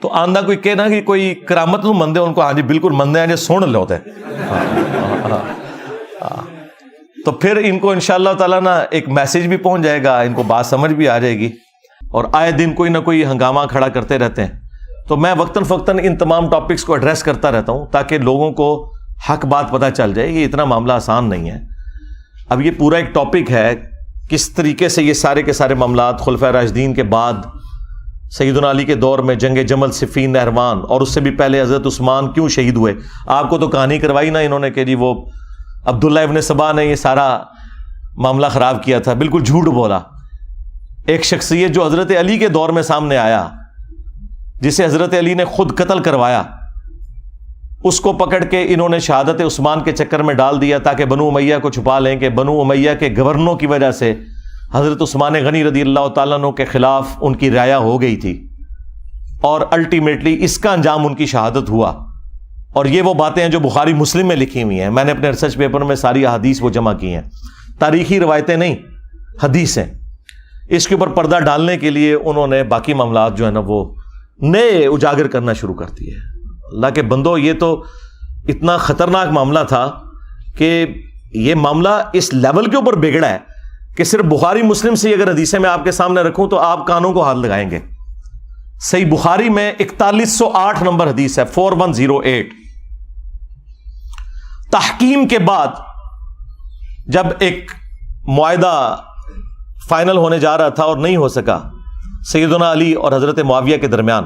تو آندہ کوئی کہنا کہ کوئی کرامت نو مندے، ان کو ہاں جی بالکل مندے ہیں جی، سن لے ہوتے. تو پھر ان کو انشاءاللہ تعالیٰ نا ایک میسج بھی پہنچ جائے گا، ان کو بات سمجھ بھی آ جائے گی. اور آئے دن کوئی نہ کوئی ہنگامہ کھڑا کرتے رہتے ہیں. تو میں وقتاً فوقتاً ان تمام ٹاپکس کو ایڈریس کرتا رہتا ہوں تاکہ لوگوں کو حق بات پتہ چل جائے. یہ اتنا معاملہ آسان نہیں ہے. اب یہ پورا ایک ٹاپک ہے کس طریقے سے یہ سارے کے سارے معاملات خلفائے راشدین کے بعد سیدنا علی کے دور میں جنگ جمل، صفین، نہروان، اور اس سے بھی پہلے حضرت عثمان کیوں شہید ہوئے. آپ کو تو کہانی کروائی نا انہوں نے کہ جی وہ عبداللہ ابن سبا نے یہ سارا معاملہ خراب کیا تھا. بالکل جھوٹ بولا. ایک شخصیت جو حضرت علی کے دور میں سامنے آیا، جسے حضرت علی نے خود قتل کروایا، اس کو پکڑ کے انہوں نے شہادت عثمان کے چکر میں ڈال دیا تاکہ بنو امیہ کو چھپا لیں کہ بنو امیہ کے گورنروں کی وجہ سے حضرت عثمان غنی رضی اللہ تعالیٰ عنہ کے خلاف ان کی رعایا ہو گئی تھی، اور الٹیمیٹلی اس کا انجام ان کی شہادت ہوا. اور یہ وہ باتیں ہیں جو بخاری مسلم میں لکھی ہوئی ہیں. میں نے اپنے ریسرچ پیپر میں ساری احادیث وہ جمع کی ہیں، تاریخی روایتیں نہیں، حدیثیں. اس کے اوپر پردہ ڈالنے کے لیے انہوں نے باقی معاملات جو ہے نا وہ نئے اجاگر کرنا شروع کر دیے. اللہ کے بندو، یہ تو اتنا خطرناک معاملہ تھا کہ یہ معاملہ اس لیول کے اوپر بگڑا ہے کہ صرف بخاری مسلم سے اگر حدیثیں میں آپ کے سامنے رکھوں تو آپ کانوں کو ہاتھ لگائیں گے. صحیح بخاری میں 4108 نمبر حدیث ہے، 4108. تحکیم کے بعد جب ایک معاہدہ فائنل ہونے جا رہا تھا اور نہیں ہو سکا سیدنا علی اور حضرت معاویہ کے درمیان،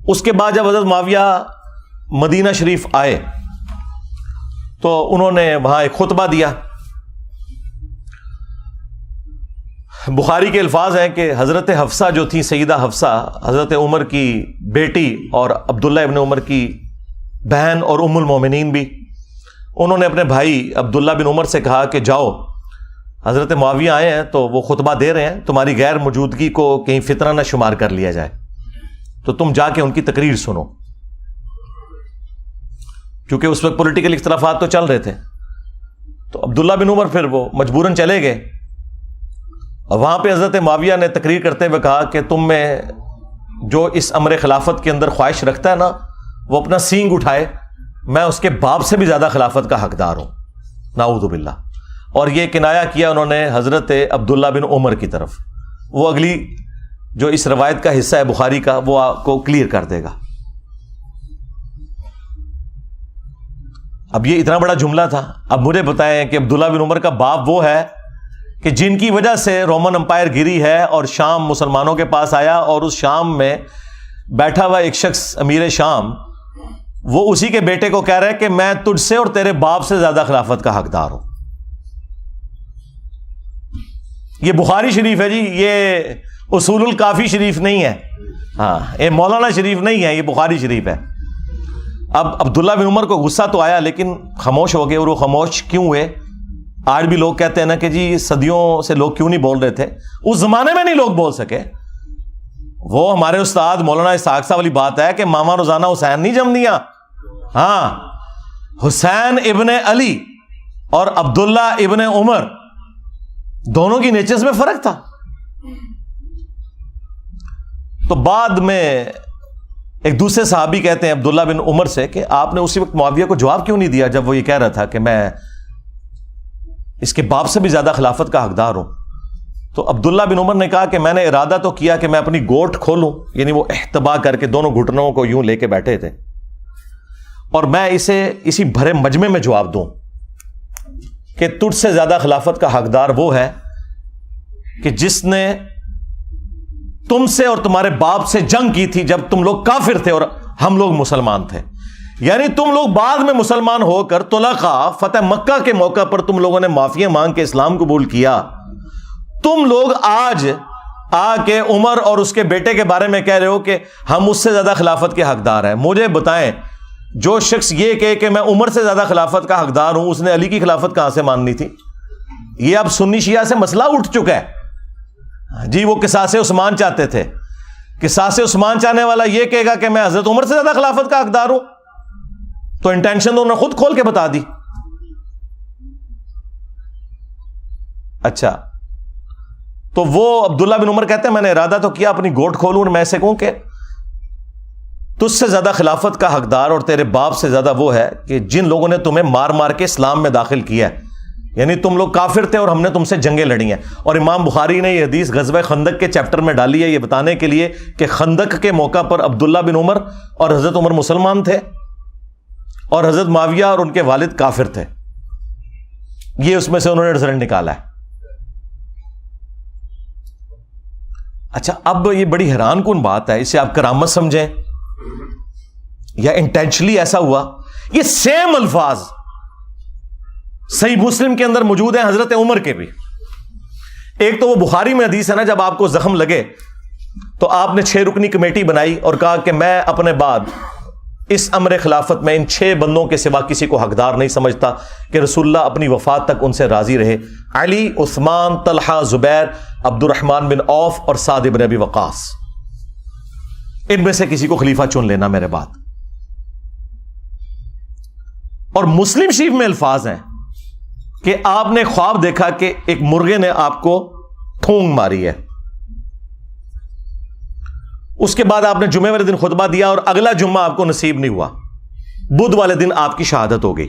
اس کے بعد جب حضرت معاویہ مدینہ شریف آئے تو انہوں نے وہاں ایک خطبہ دیا. بخاری کے الفاظ ہیں کہ حضرت حفصہ جو تھی، سیدہ حفصہ، حضرت عمر کی بیٹی اور عبداللہ ابن عمر کی بہن اور ام المومنین بھی، انہوں نے اپنے بھائی عبداللہ بن عمر سے کہا کہ جاؤ، حضرت معاویہ آئے ہیں تو وہ خطبہ دے رہے ہیں، تمہاری غیر موجودگی کو کہیں فتنہ نہ شمار کر لیا جائے، تو تم جا کے ان کی تقریر سنو. کیونکہ اس وقت پولیٹیکل اختلافات تو چل رہے تھے. تو عبداللہ بن عمر پھر وہ مجبوراً چلے گئے، اور وہاں پہ حضرت معاویہ نے تقریر کرتے ہوئے کہا کہ تم میں جو اس امر خلافت کے اندر خواہش رکھتا ہے نا، وہ اپنا سینگ اٹھائے، میں اس کے باپ سے بھی زیادہ خلافت کا حقدار ہوں، نعوذ باللہ. اور یہ کنایا کیا انہوں نے حضرت عبداللہ بن عمر کی طرف. وہ اگلی جو اس روایت کا حصہ ہے بخاری کا، وہ آپ کو کلیئر کر دے گا. اب یہ اتنا بڑا جملہ تھا. اب مجھے بتائیں کہ عبداللہ بن عمر کا باپ وہ ہے کہ جن کی وجہ سے رومن امپائر گری ہے اور شام مسلمانوں کے پاس آیا، اور اس شام میں بیٹھا ہوا ایک شخص امیر شام، وہ اسی کے بیٹے کو کہہ رہا ہے کہ میں تجھ سے اور تیرے باپ سے زیادہ خلافت کا حقدار ہوں. یہ بخاری شریف ہے جی، یہ اصول الکافی شریف نہیں ہے، ہاں یہ مولانا شریف نہیں ہے، یہ بخاری شریف ہے. اب عبداللہ بن عمر کو غصہ تو آیا لیکن خاموش ہو گئے. اور وہ خاموش کیوں ہوئے؟ آج بھی لوگ کہتے ہیں نا کہ جی صدیوں سے لوگ کیوں نہیں بول رہے تھے. اس زمانے میں نہیں لوگ بول سکے. وہ ہمارے استاد مولانا اسحاق صاحب والی بات ہے کہ ماما روزانہ حسین نہیں جم دیا. ہاں، حسین ابن علی اور عبداللہ ابن عمر دونوں کی نیچرز میں فرق تھا. تو بعد میں ایک دوسرے صحابی کہتے ہیں عبداللہ بن عمر سے کہ آپ نے اسی وقت معاویہ کو جواب کیوں نہیں دیا جب وہ یہ کہہ رہا تھا کہ میں اس کے باپ سے بھی زیادہ خلافت کا حقدار ہوں؟ تو عبداللہ بن عمر نے کہا کہ میں نے ارادہ تو کیا کہ میں اپنی گوٹ کھولوں، یعنی وہ احتبا کر کے دونوں گھٹنوں کو یوں لے کے بیٹھے تھے، اور میں اسے اسی بھرے مجمع میں جواب دوں کہ تجھ سے زیادہ خلافت کا حقدار وہ ہے کہ جس نے تم سے اور تمہارے باپ سے جنگ کی تھی جب تم لوگ کافر تھے اور ہم لوگ مسلمان تھے. یعنی تم لوگ بعد میں مسلمان ہو کر طلقاء فتح مکہ کے موقع پر تم لوگوں نے معافیاں مانگ کے اسلام قبول کیا. تم لوگ آج آ کے عمر اور اس کے بیٹے کے بارے میں کہہ رہے ہو کہ ہم اس سے زیادہ خلافت کے حقدار ہیں. مجھے بتائیں، جو شخص یہ کہے کہ میں عمر سے زیادہ خلافت کا حقدار ہوں، اس نے علی کی خلافت کہاں سے ماننی تھی؟ یہ اب سنی شیعہ سے مسئلہ اٹھ چکا ہے. جی وہ قصاص عثمان چاہتے تھے، قصاص عثمان چاہنے والا یہ کہے گا کہ میں حضرت عمر سے زیادہ خلافت کا حقدار ہوں، تو انٹینشن تو انہوں نے خود کھول کے بتا دی. اچھا، تو وہ عبداللہ بن عمر کہتے ہیں میں نے ارادہ تو کیا اپنی گوٹ کھولوں اور میں ایسے کہوں کہ تجھ سے زیادہ خلافت کا حقدار اور تیرے باپ سے زیادہ وہ ہے کہ جن لوگوں نے تمہیں مار مار کے اسلام میں داخل کیا ہے. یعنی تم لوگ کافر تھے اور ہم نے تم سے جنگیں لڑی ہیں. اور امام بخاری نے یہ حدیث غزوہ خندق کے چیپٹر میں ڈالی ہے یہ بتانے کے لیے کہ خندق کے موقع پر عبداللہ بن عمر اور حضرت عمر مسلمان تھے اور حضرت معاویہ اور ان کے والد کافر تھے. یہ اس میں سے انہوں نے رزلٹ نکالا ہے. اچھا، اب یہ بڑی حیران کن بات ہے، اسے آپ کرامت سمجھیں یا انٹینشنلی ایسا ہوا. یہ سیم الفاظ صحیح مسلم کے اندر موجود ہیں حضرت عمر کے بھی. ایک تو وہ بخاری میں حدیث ہے نا، جب آپ کو زخم لگے تو آپ نے 6 رکنی کمیٹی بنائی اور کہا کہ میں اپنے بعد اس امر خلافت میں ان 6 بندوں کے سوا کسی کو حقدار نہیں سمجھتا کہ رسول اللہ اپنی وفات تک ان سے راضی رہے: علی، عثمان، طلحہ، زبیر، عبد الرحمن بن عوف اور سعد بن ابی وقاص. ان میں سے کسی کو خلیفہ چن لینا میرے بعد. اور مسلم شریف میں الفاظ ہیں کہ آپ نے خواب دیکھا کہ ایک مرغے نے آپ کو ٹھونگ ماری ہے. اس کے بعد آپ نے جمعے والے دن خطبہ دیا اور اگلا جمعہ آپ کو نصیب نہیں ہوا. بدھ والے دن آپ کی شہادت ہو گئی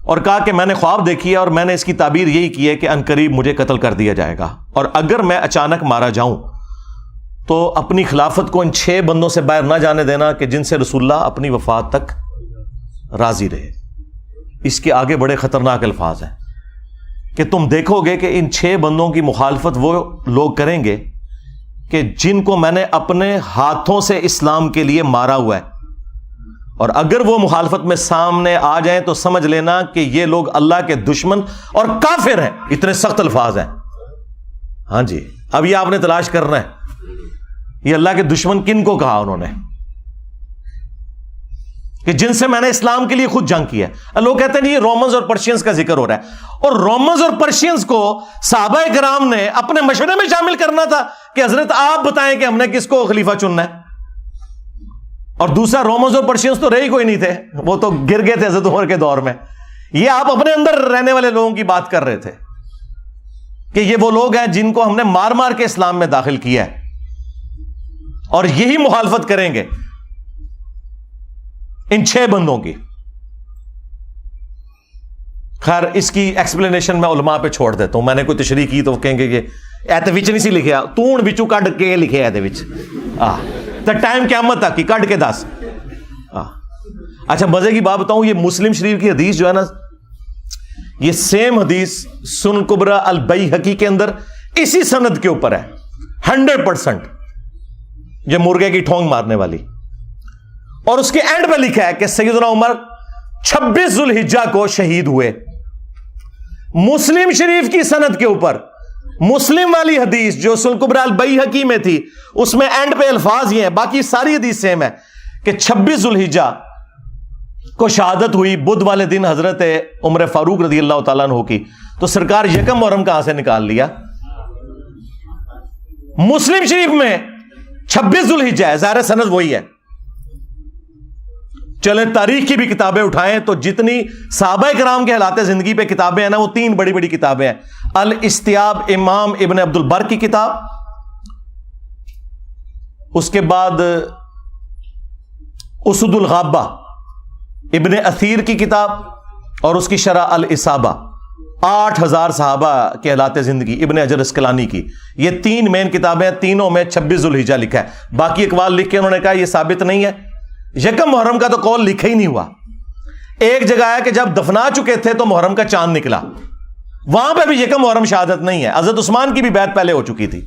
اور کہا کہ میں نے خواب دیکھی ہے اور میں نے اس کی تعبیر یہی کی ہے کہ عنقریب مجھے قتل کر دیا جائے گا، اور اگر میں اچانک مارا جاؤں تو اپنی خلافت کو ان 6 بندوں سے باہر نہ جانے دینا کہ جن سے رسول اللہ اپنی وفات تک راضی رہے. اس کے آگے بڑے خطرناک الفاظ ہیں کہ تم دیکھو گے کہ ان 6 بندوں کی مخالفت وہ لوگ کریں گے کہ جن کو میں نے اپنے ہاتھوں سے اسلام کے لیے مارا ہوا ہے، اور اگر وہ مخالفت میں سامنے آ جائیں تو سمجھ لینا کہ یہ لوگ اللہ کے دشمن اور کافر ہیں. اتنے سخت الفاظ ہیں. ہاں جی، اب یہ آپ نے تلاش کرنا ہے یہ اللہ کے دشمن کن کو کہا انہوں نے کہ جن سے میں نے اسلام کے لیے خود جنگ کی ہے. لوگ کہتے ہیں یہ رومنز اور پرشینز کا ذکر ہو رہا ہے، اور رومنز اور پرشینز کو صحابہ کرام نے اپنے مشورے میں شامل کرنا تھا کہ حضرت آپ بتائیں کہ ہم نے کس کو خلیفہ چننا ہے. اور دوسرا، رومنز اور پرشینز تو رہی کوئی نہیں تھے، وہ تو گر گئے تھے حضرت عمر کے دور میں. یہ آپ اپنے اندر رہنے والے لوگوں کی بات کر رہے تھے کہ یہ وہ لوگ ہیں جن کو ہم نے مار مار کے اسلام میں داخل کیا ہے، اور یہی مخالفت کریں گے ان 6 بندوں کی. خیر، اس کی ایکسپلینیشن میں علماء پہ چھوڑ دیتا ہوں. میں نے کوئی تشریح کی تو وہ کہیں گے کہ ایتے وچ نہیں سی لکھیا، تون وچوں کڈ کے لکھے ایتے وچ تے ٹائم قیامت تک کی کڈ کے دس. اچھا، مزے کی بات بتاؤں، یہ مسلم شریف کی حدیث جو ہے نا، یہ سیم حدیث سنن کبریٰ البیہقی کے اندر اسی سند کے اوپر ہے 100%، یہ مرغے کی ٹھونگ مارنے والی. اور اس کے اینڈ پہ لکھا ہے کہ سیدنا عمر 26 ذوالحجہ کو شہید ہوئے. مسلم شریف کی سند کے اوپر مسلم والی حدیث جو سنن کبریٰ البیہقی میں تھی، اس میں اینڈ پہ الفاظ یہ ہیں، باقی ساری حدیث سیم ہے کہ 26 ذوالحجہ کو شہادت ہوئی بدھ والے دن حضرت عمر فاروق رضی اللہ تعالیٰ عنہ کی. تو سرکار یکم محرم کہاں سے نکال لیا؟ مسلم شریف میں 26 ذوالحجہ ہے، ظاہر سند وہی ہے. چلیں تاریخ کی بھی کتابیں اٹھائیں تو جتنی صحابہ کرام کے حالات زندگی پہ کتابیں ہیں نا، وہ 3 بڑی بڑی کتابیں ہیں. الاستیاب امام ابن عبد البر کی کتاب، اس کے بعد اسد الغابہ ابن اثیر کی کتاب اور اس کی شرح الاصابہ، 8000 صحابہ کے حالات زندگی ابن حجر اسقلانی کی، یہ 3 مین کتابیں، تینوں میں 26 ذوالحجہ لکھا ہے۔ باقی اقوال لکھ کے انہوں نے کہا یہ ثابت نہیں ہے۔ یکم محرم کا تو قول لکھا ہی نہیں ہوا۔ ایک جگہ ہے کہ جب دفنا چکے تھے تو محرم کا چاند نکلا، وہاں پہ بھی یکم محرم شہادت نہیں ہے۔ حضرت عثمان کی بھی بیعت پہلے ہو چکی تھی،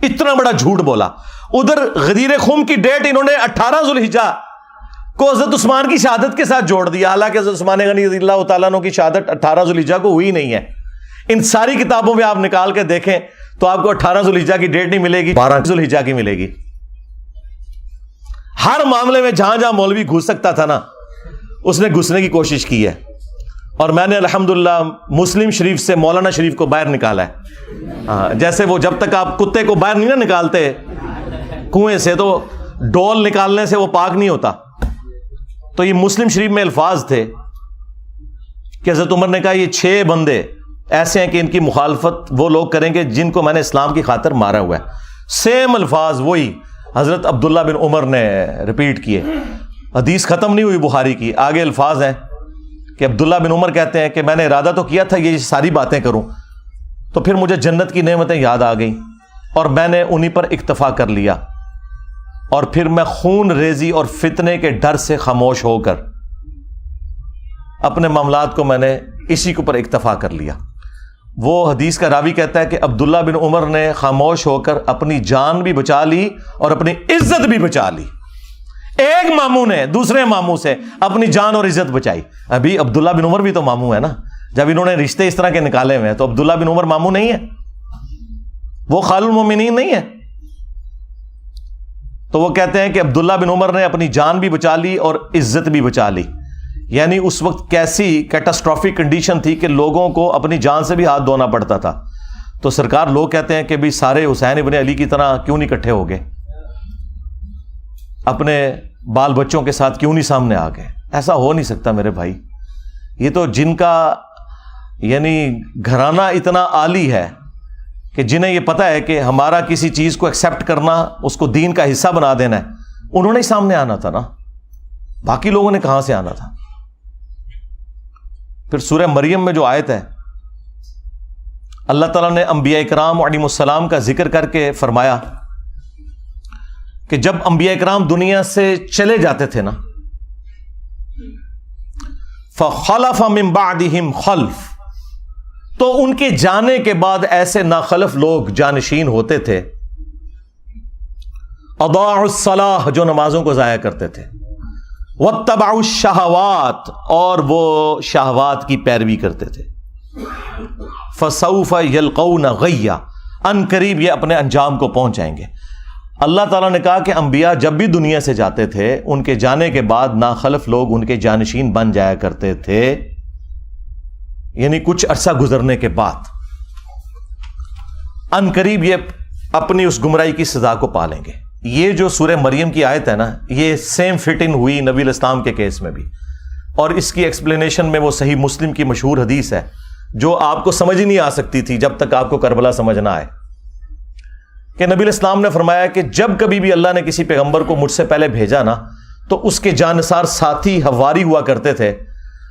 اتنا بڑا جھوٹ بولا۔ ادھر غدیر خم کی ڈیٹ انہوں نے 18 ذوالحجہ کو حضرت عثمان کی شہادت کے ساتھ جوڑ دیا، حالانکہ حضرت عثمان غنی رضی اللہ تعالیٰ عنہ کی شہادت 18 ذوالحجہ کو ہوئی نہیں ہے۔ ان ساری کتابوں میں آپ نکال کے دیکھیں تو آپ کو 18 ذوالحجہ کی ڈیٹ نہیں ملے گی، 12 ذوالحجہ کی ملے گی۔ ہر معاملے میں جہاں جہاں مولوی گھس سکتا تھا نا، اس نے گھسنے کی کوشش کی ہے، اور میں نے الحمدللہ مسلم شریف سے مولانا شریف کو باہر نکالا ہے۔ جیسے وہ جب تک آپ کتے کو باہر نہیں نا نکالتے کنویں سے تو ڈول نکالنے سے وہ پاک نہیں ہوتا، تو یہ مسلم شریف میں الفاظ تھے کہ حضرت عمر نے کہا یہ 6 بندے ایسے ہیں کہ ان کی مخالفت وہ لوگ کریں گے جن کو میں نے اسلام کی خاطر مارا ہوا ہے۔ سیم الفاظ وہی حضرت عبداللہ بن عمر نے ریپیٹ کیے۔ حدیث ختم نہیں ہوئی بخاری کی، آگے الفاظ ہیں کہ عبداللہ بن عمر کہتے ہیں کہ میں نے ارادہ تو کیا تھا یہ ساری باتیں کروں، تو پھر مجھے جنت کی نعمتیں یاد آ گئیں اور میں نے انہی پر اکتفا کر لیا، اور پھر میں خون ریزی اور فتنے کے ڈر سے خاموش ہو کر اپنے معاملات کو میں نے اسی کے اوپر اکتفا کر لیا۔ وہ حدیث کا راوی کہتا ہے کہ عبداللہ بن عمر نے خاموش ہو کر اپنی جان بھی بچا لی اور اپنی عزت بھی بچا لی۔ ایک ماموں نے دوسرے ماموں سے اپنی جان اور عزت بچائی۔ ابھی عبداللہ بن عمر بھی تو ماموں ہے نا، جب انہوں نے رشتے اس طرح کے نکالے ہوئے ہیں تو عبداللہ بن عمر ماموں نہیں ہے، وہ خال المومنین نہیں ہے۔ تو وہ کہتے ہیں کہ عبداللہ بن عمر نے اپنی جان بھی بچا لی اور عزت بھی بچا لی، یعنی اس وقت کیسی کیٹاسٹرافک کنڈیشن تھی کہ لوگوں کو اپنی جان سے بھی ہاتھ دھونا پڑتا تھا۔ تو سرکار لوگ کہتے ہیں کہ بھی سارے حسین ابن علی کی طرح کیوں نہیں اکٹھے ہو گئے، اپنے بال بچوں کے ساتھ کیوں نہیں سامنے آ گئے؟ ایسا ہو نہیں سکتا میرے بھائی۔ یہ تو جن کا یعنی گھرانہ اتنا عالی ہے کہ جنہیں یہ پتا ہے کہ ہمارا کسی چیز کو ایکسیپٹ کرنا، اس کو دین کا حصہ بنا دینا ہے، انہوں نے ہی سامنے آنا تھا نا، باقی لوگوں نے کہاں سے آنا تھا؟ پھر سورہ مریم میں جو آیت ہے، اللہ تعالیٰ نے انبیاء کرام علیہم السلام کا ذکر کر کے فرمایا کہ جب انبیاء کرام دنیا سے چلے جاتے تھے نا، فَخَلَفَ مِن بَعْدِهِمْ خَلْفٌ، تو ان کے جانے کے بعد ایسے ناخلف لوگ جانشین ہوتے تھے، اضاعوا الصلاۃ، جو نمازوں کو ضائع کرتے تھے، واتبعوا الشہوات، اور وہ شہوات کی پیروی کرتے تھے، فسوف یلقون غیا، ان قریب یہ اپنے انجام کو پہنچ جائیں گے۔ اللہ تعالیٰ نے کہا کہ انبیاء جب بھی دنیا سے جاتے تھے ان کے جانے کے بعد ناخلف لوگ ان کے جانشین بن جایا کرتے تھے، یعنی کچھ عرصہ گزرنے کے بعد ان قریب یہ اپنی اس گمراہی کی سزا کو پالیں گے۔ یہ جو سورہ مریم کی آیت ہے نا، یہ سیم فٹ ان ہوئی نبی علیہ السلام کے کیس میں بھی، اور اس کی ایکسپلینیشن میں وہ صحیح مسلم کی مشہور حدیث ہے جو آپ کو سمجھ ہی نہیں آ سکتی تھی جب تک آپ کو کربلا سمجھ نہ آئے، کہ نبی علیہ السلام نے فرمایا کہ جب کبھی بھی اللہ نے کسی پیغمبر کو مجھ سے پہلے بھیجا نا، تو اس کے جانثار ساتھی حواری ہوا کرتے تھے،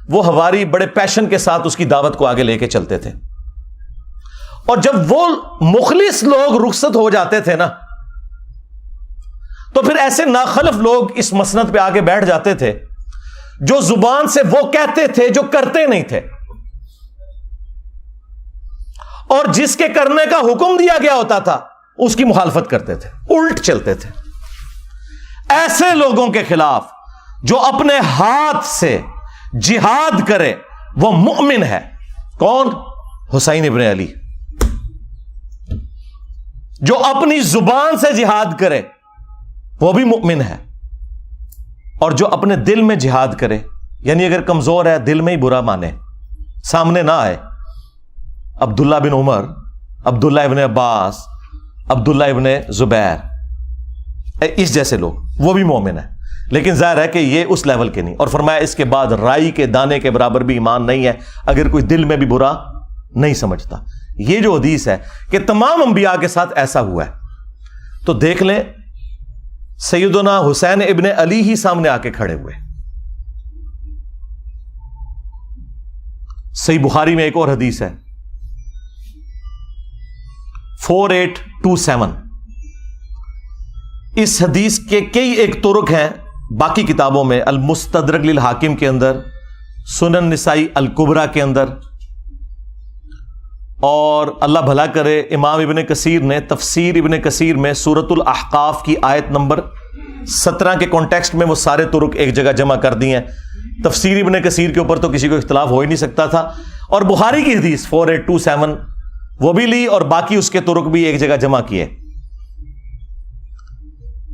وہ حواری بڑے پیشن کے ساتھ اس کی دعوت کو آگے لے کے چلتے تھے، اور جب وہ مخلص لوگ رخصت ہو جاتے تھے نا، تو پھر ایسے ناخلف لوگ اس مسند پہ آگے بیٹھ جاتے تھے جو زبان سے وہ کہتے تھے جو کرتے نہیں تھے، اور جس کے کرنے کا حکم دیا گیا ہوتا تھا اس کی مخالفت کرتے تھے، الٹ چلتے تھے۔ ایسے لوگوں کے خلاف جو اپنے ہاتھ سے جہاد کرے وہ مؤمن ہے۔ کون؟ حسین ابن علی۔ جو اپنی زبان سے جہاد کرے وہ بھی مؤمن ہے، اور جو اپنے دل میں جہاد کرے، یعنی اگر کمزور ہے دل میں ہی برا مانے، سامنے نہ آئے، عبداللہ بن عمر، عبداللہ ابن عباس، عبداللہ ابن زبیر، اس جیسے لوگ، وہ بھی مومن ہے، لیکن ظاہر ہے کہ یہ اس لیول کے نہیں۔ اور فرمایا اس کے بعد رائی کے دانے کے برابر بھی ایمان نہیں ہے اگر کوئی دل میں بھی برا نہیں سمجھتا۔ یہ جو حدیث ہے کہ تمام انبیاء کے ساتھ ایسا ہوا ہے، تو دیکھ لیں سیدنا حسین ابن علی ہی سامنے آ کے کھڑے ہوئے. صحیح بخاری میں ایک اور حدیث ہے 4827. اس حدیث کے کئی ایک طرق ہیں باقی کتابوں میں، المستدرک للحاکم کے اندر، سنن نسائی الکبریٰ کے اندر، اور اللہ بھلا کرے امام ابن کثیر نے تفسیر ابن کثیر میں سورۃ الاحقاف کی آیت نمبر 17 کے کانٹیکسٹ میں وہ سارے طرق ایک جگہ جمع کر دی ہیں. تفسیر ابن کثیر کے اوپر تو کسی کو اختلاف ہو ہی نہیں سکتا تھا، اور بخاری کی حدیث 4827 وہ بھی لی اور باقی اس کے طرق بھی ایک جگہ جمع کیے.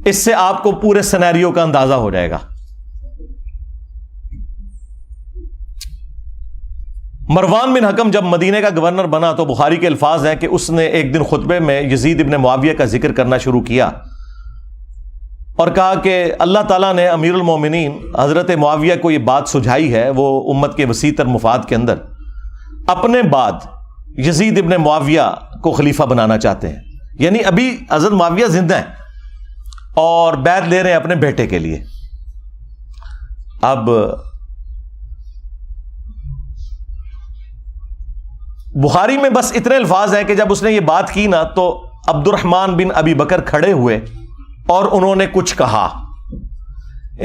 اس سے آپ کو پورے سینیریو کا اندازہ ہو جائے گا. مروان بن حکم جب مدینے کا گورنر بنا تو بخاری کے الفاظ ہیں کہ اس نے ایک دن خطبے میں یزید ابن معاویہ کا ذکر کرنا شروع کیا اور کہا کہ اللہ تعالیٰ نے امیر المومنین حضرت معاویہ کو یہ بات سجھائی ہے، وہ امت کے وسیع تر مفاد کے اندر اپنے بعد یزید ابن معاویہ کو خلیفہ بنانا چاہتے ہیں. یعنی ابھی حضرت معاویہ زندہ ہیں اور بیعت لے رہے ہیں اپنے بیٹے کے لیے. اب بخاری میں بس اتنے الفاظ ہیں کہ جب اس نے یہ بات کی نا تو عبد الرحمن بن ابی بکر کھڑے ہوئے اور انہوں نے کچھ کہا.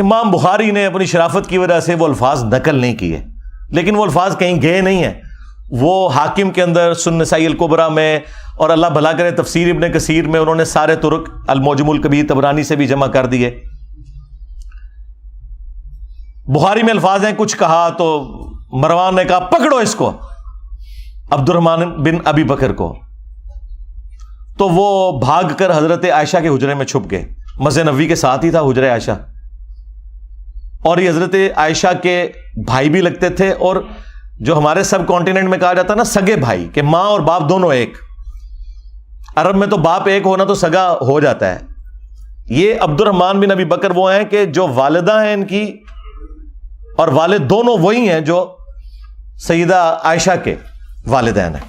امام بخاری نے اپنی شرافت کی وجہ سے وہ الفاظ نقل نہیں کیے، لیکن وہ الفاظ کہیں گئے نہیں ہیں، وہ حاکم کے اندر، سنن نسائی الکبریٰ میں، اور اللہ بھلا کرے تفسیر ابن کثیر میں انہوں نے سارے طرق، المعجم الکبیر طبرانی سے بھی جمع کر دیے. بخاری میں الفاظ ہیں کچھ کہا تو مروان نے کہا پکڑو اس کو، عبد الرحمن بن ابی بکر کو. تو وہ بھاگ کر حضرت عائشہ کے حجرے میں چھپ گئے. مسجد نبوی کے ساتھ ہی تھا حجرہ عائشہ، اور یہ حضرت عائشہ کے بھائی بھی لگتے تھے، اور جو ہمارے سب کانٹیننٹ میں کہا جاتا نا سگے بھائی، کہ ماں اور باپ دونوں ایک. عرب میں تو باپ ایک ہونا تو سگا ہو جاتا ہے. یہ عبد الرحمن بن ابی بکر وہ ہیں کہ جو والدہ ہیں ان کی اور والد دونوں وہی ہیں جو سیدہ عائشہ کے والدین ہیں.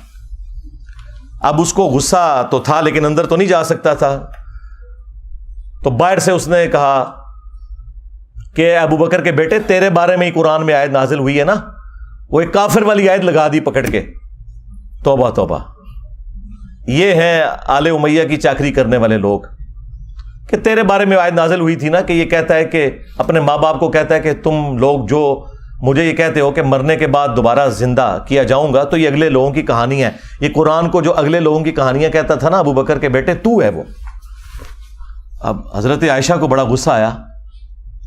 اب اس کو غصہ تو تھا لیکن اندر تو نہیں جا سکتا تھا، تو باہر سے اس نے کہا کہ ابو بکر کے بیٹے تیرے بارے میں ہی قرآن میں آیت نازل ہوئی ہے نا. وہ ایک کافر والی آیت لگا دی پکڑ کے. توبہ توبہ. یہ ہیں آل امیہ کی چاکری کرنے والے لوگ، کہ تیرے بارے میں آیت نازل ہوئی تھی نا کہ یہ کہتا ہے کہ اپنے ماں باپ کو کہتا ہے کہ تم لوگ جو مجھے یہ کہتے ہو کہ مرنے کے بعد دوبارہ زندہ کیا جاؤں گا، تو یہ اگلے لوگوں کی کہانی ہے. یہ قرآن کو جو اگلے لوگوں کی کہانیاں کہتا تھا نا ابو بکر کے بیٹے، تو ہے وہ. اب حضرت عائشہ کو بڑا غصہ آیا.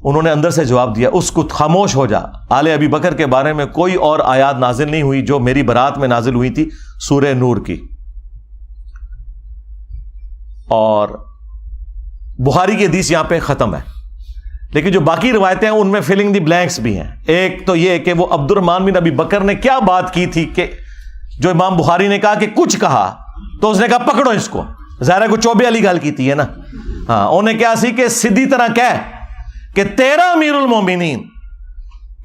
انہوں نے اندر سے جواب دیا اس کو خاموش ہو جا، آل ابی بکر کے بارے میں کوئی اور آیات نازل نہیں ہوئی جو میری برات میں نازل ہوئی تھی، سورہ نور کی. اور بخاری کی حدیث یہاں پہ ختم ہے، لیکن جو باقی روایتیں ہیں ان میں فلنگ دی بلینکس بھی ہیں. ایک تو یہ کہ وہ عبد الرحمن بن ابی بکر نے کیا بات کی تھی کہ جو امام بخاری نے کہا کہ کچھ کہا تو اس نے کہا پکڑو اس کو. ظاہر ہے کو چوبے والی گل کی ہے نا. ہاں انہیں کیا سی کہ سیدھی طرح کہہ کہ تیرا امیر المومنین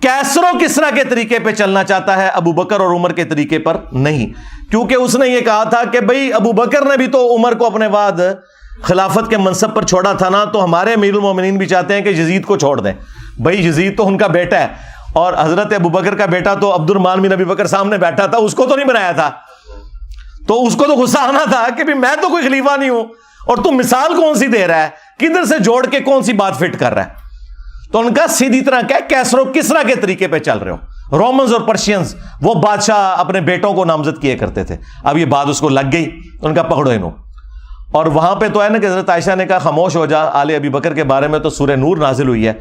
کیسر و کسرا کے طریقے پہ چلنا چاہتا ہے، ابو بکر اور عمر کے طریقے پر نہیں. کیونکہ اس نے یہ کہا تھا کہ بھئی ابو بکر نے بھی تو عمر کو اپنے بعد خلافت کے منصب پر چھوڑا تھا نا، تو ہمارے امیر المومنین بھی چاہتے ہیں کہ یزید کو چھوڑ دیں. بھئی یزید تو ان کا بیٹا ہے، اور حضرت ابو بکر کا بیٹا تو عبد الرحمن بن ابی بکر سامنے بیٹھا تھا، اس کو تو نہیں بنایا تھا. تو اس کو تو غصہ آنا تھا کہ بھی میں تو کوئی خلیفہ نہیں ہوں اور تم مثال کون سی دے رہا ہے، کدھر سے جوڑ کے کون سی بات فٹ کر رہا ہے. تو ان کا سیدھی طرح کیا کیسر و کسرا کے طریقے پہ چل رہے ہو. رومنز اور پرشینز وہ بادشاہ اپنے بیٹوں کو نامزد کیے کرتے تھے. اب یہ بات اس کو لگ گئی، ان کا پکڑو انہوں. اور وہاں پہ تو ہے نا کہ حضرت عائشہ نے کہا خاموش ہو جا، آل ابی بکر کے بارے میں تو سورہ نور نازل ہوئی ہے.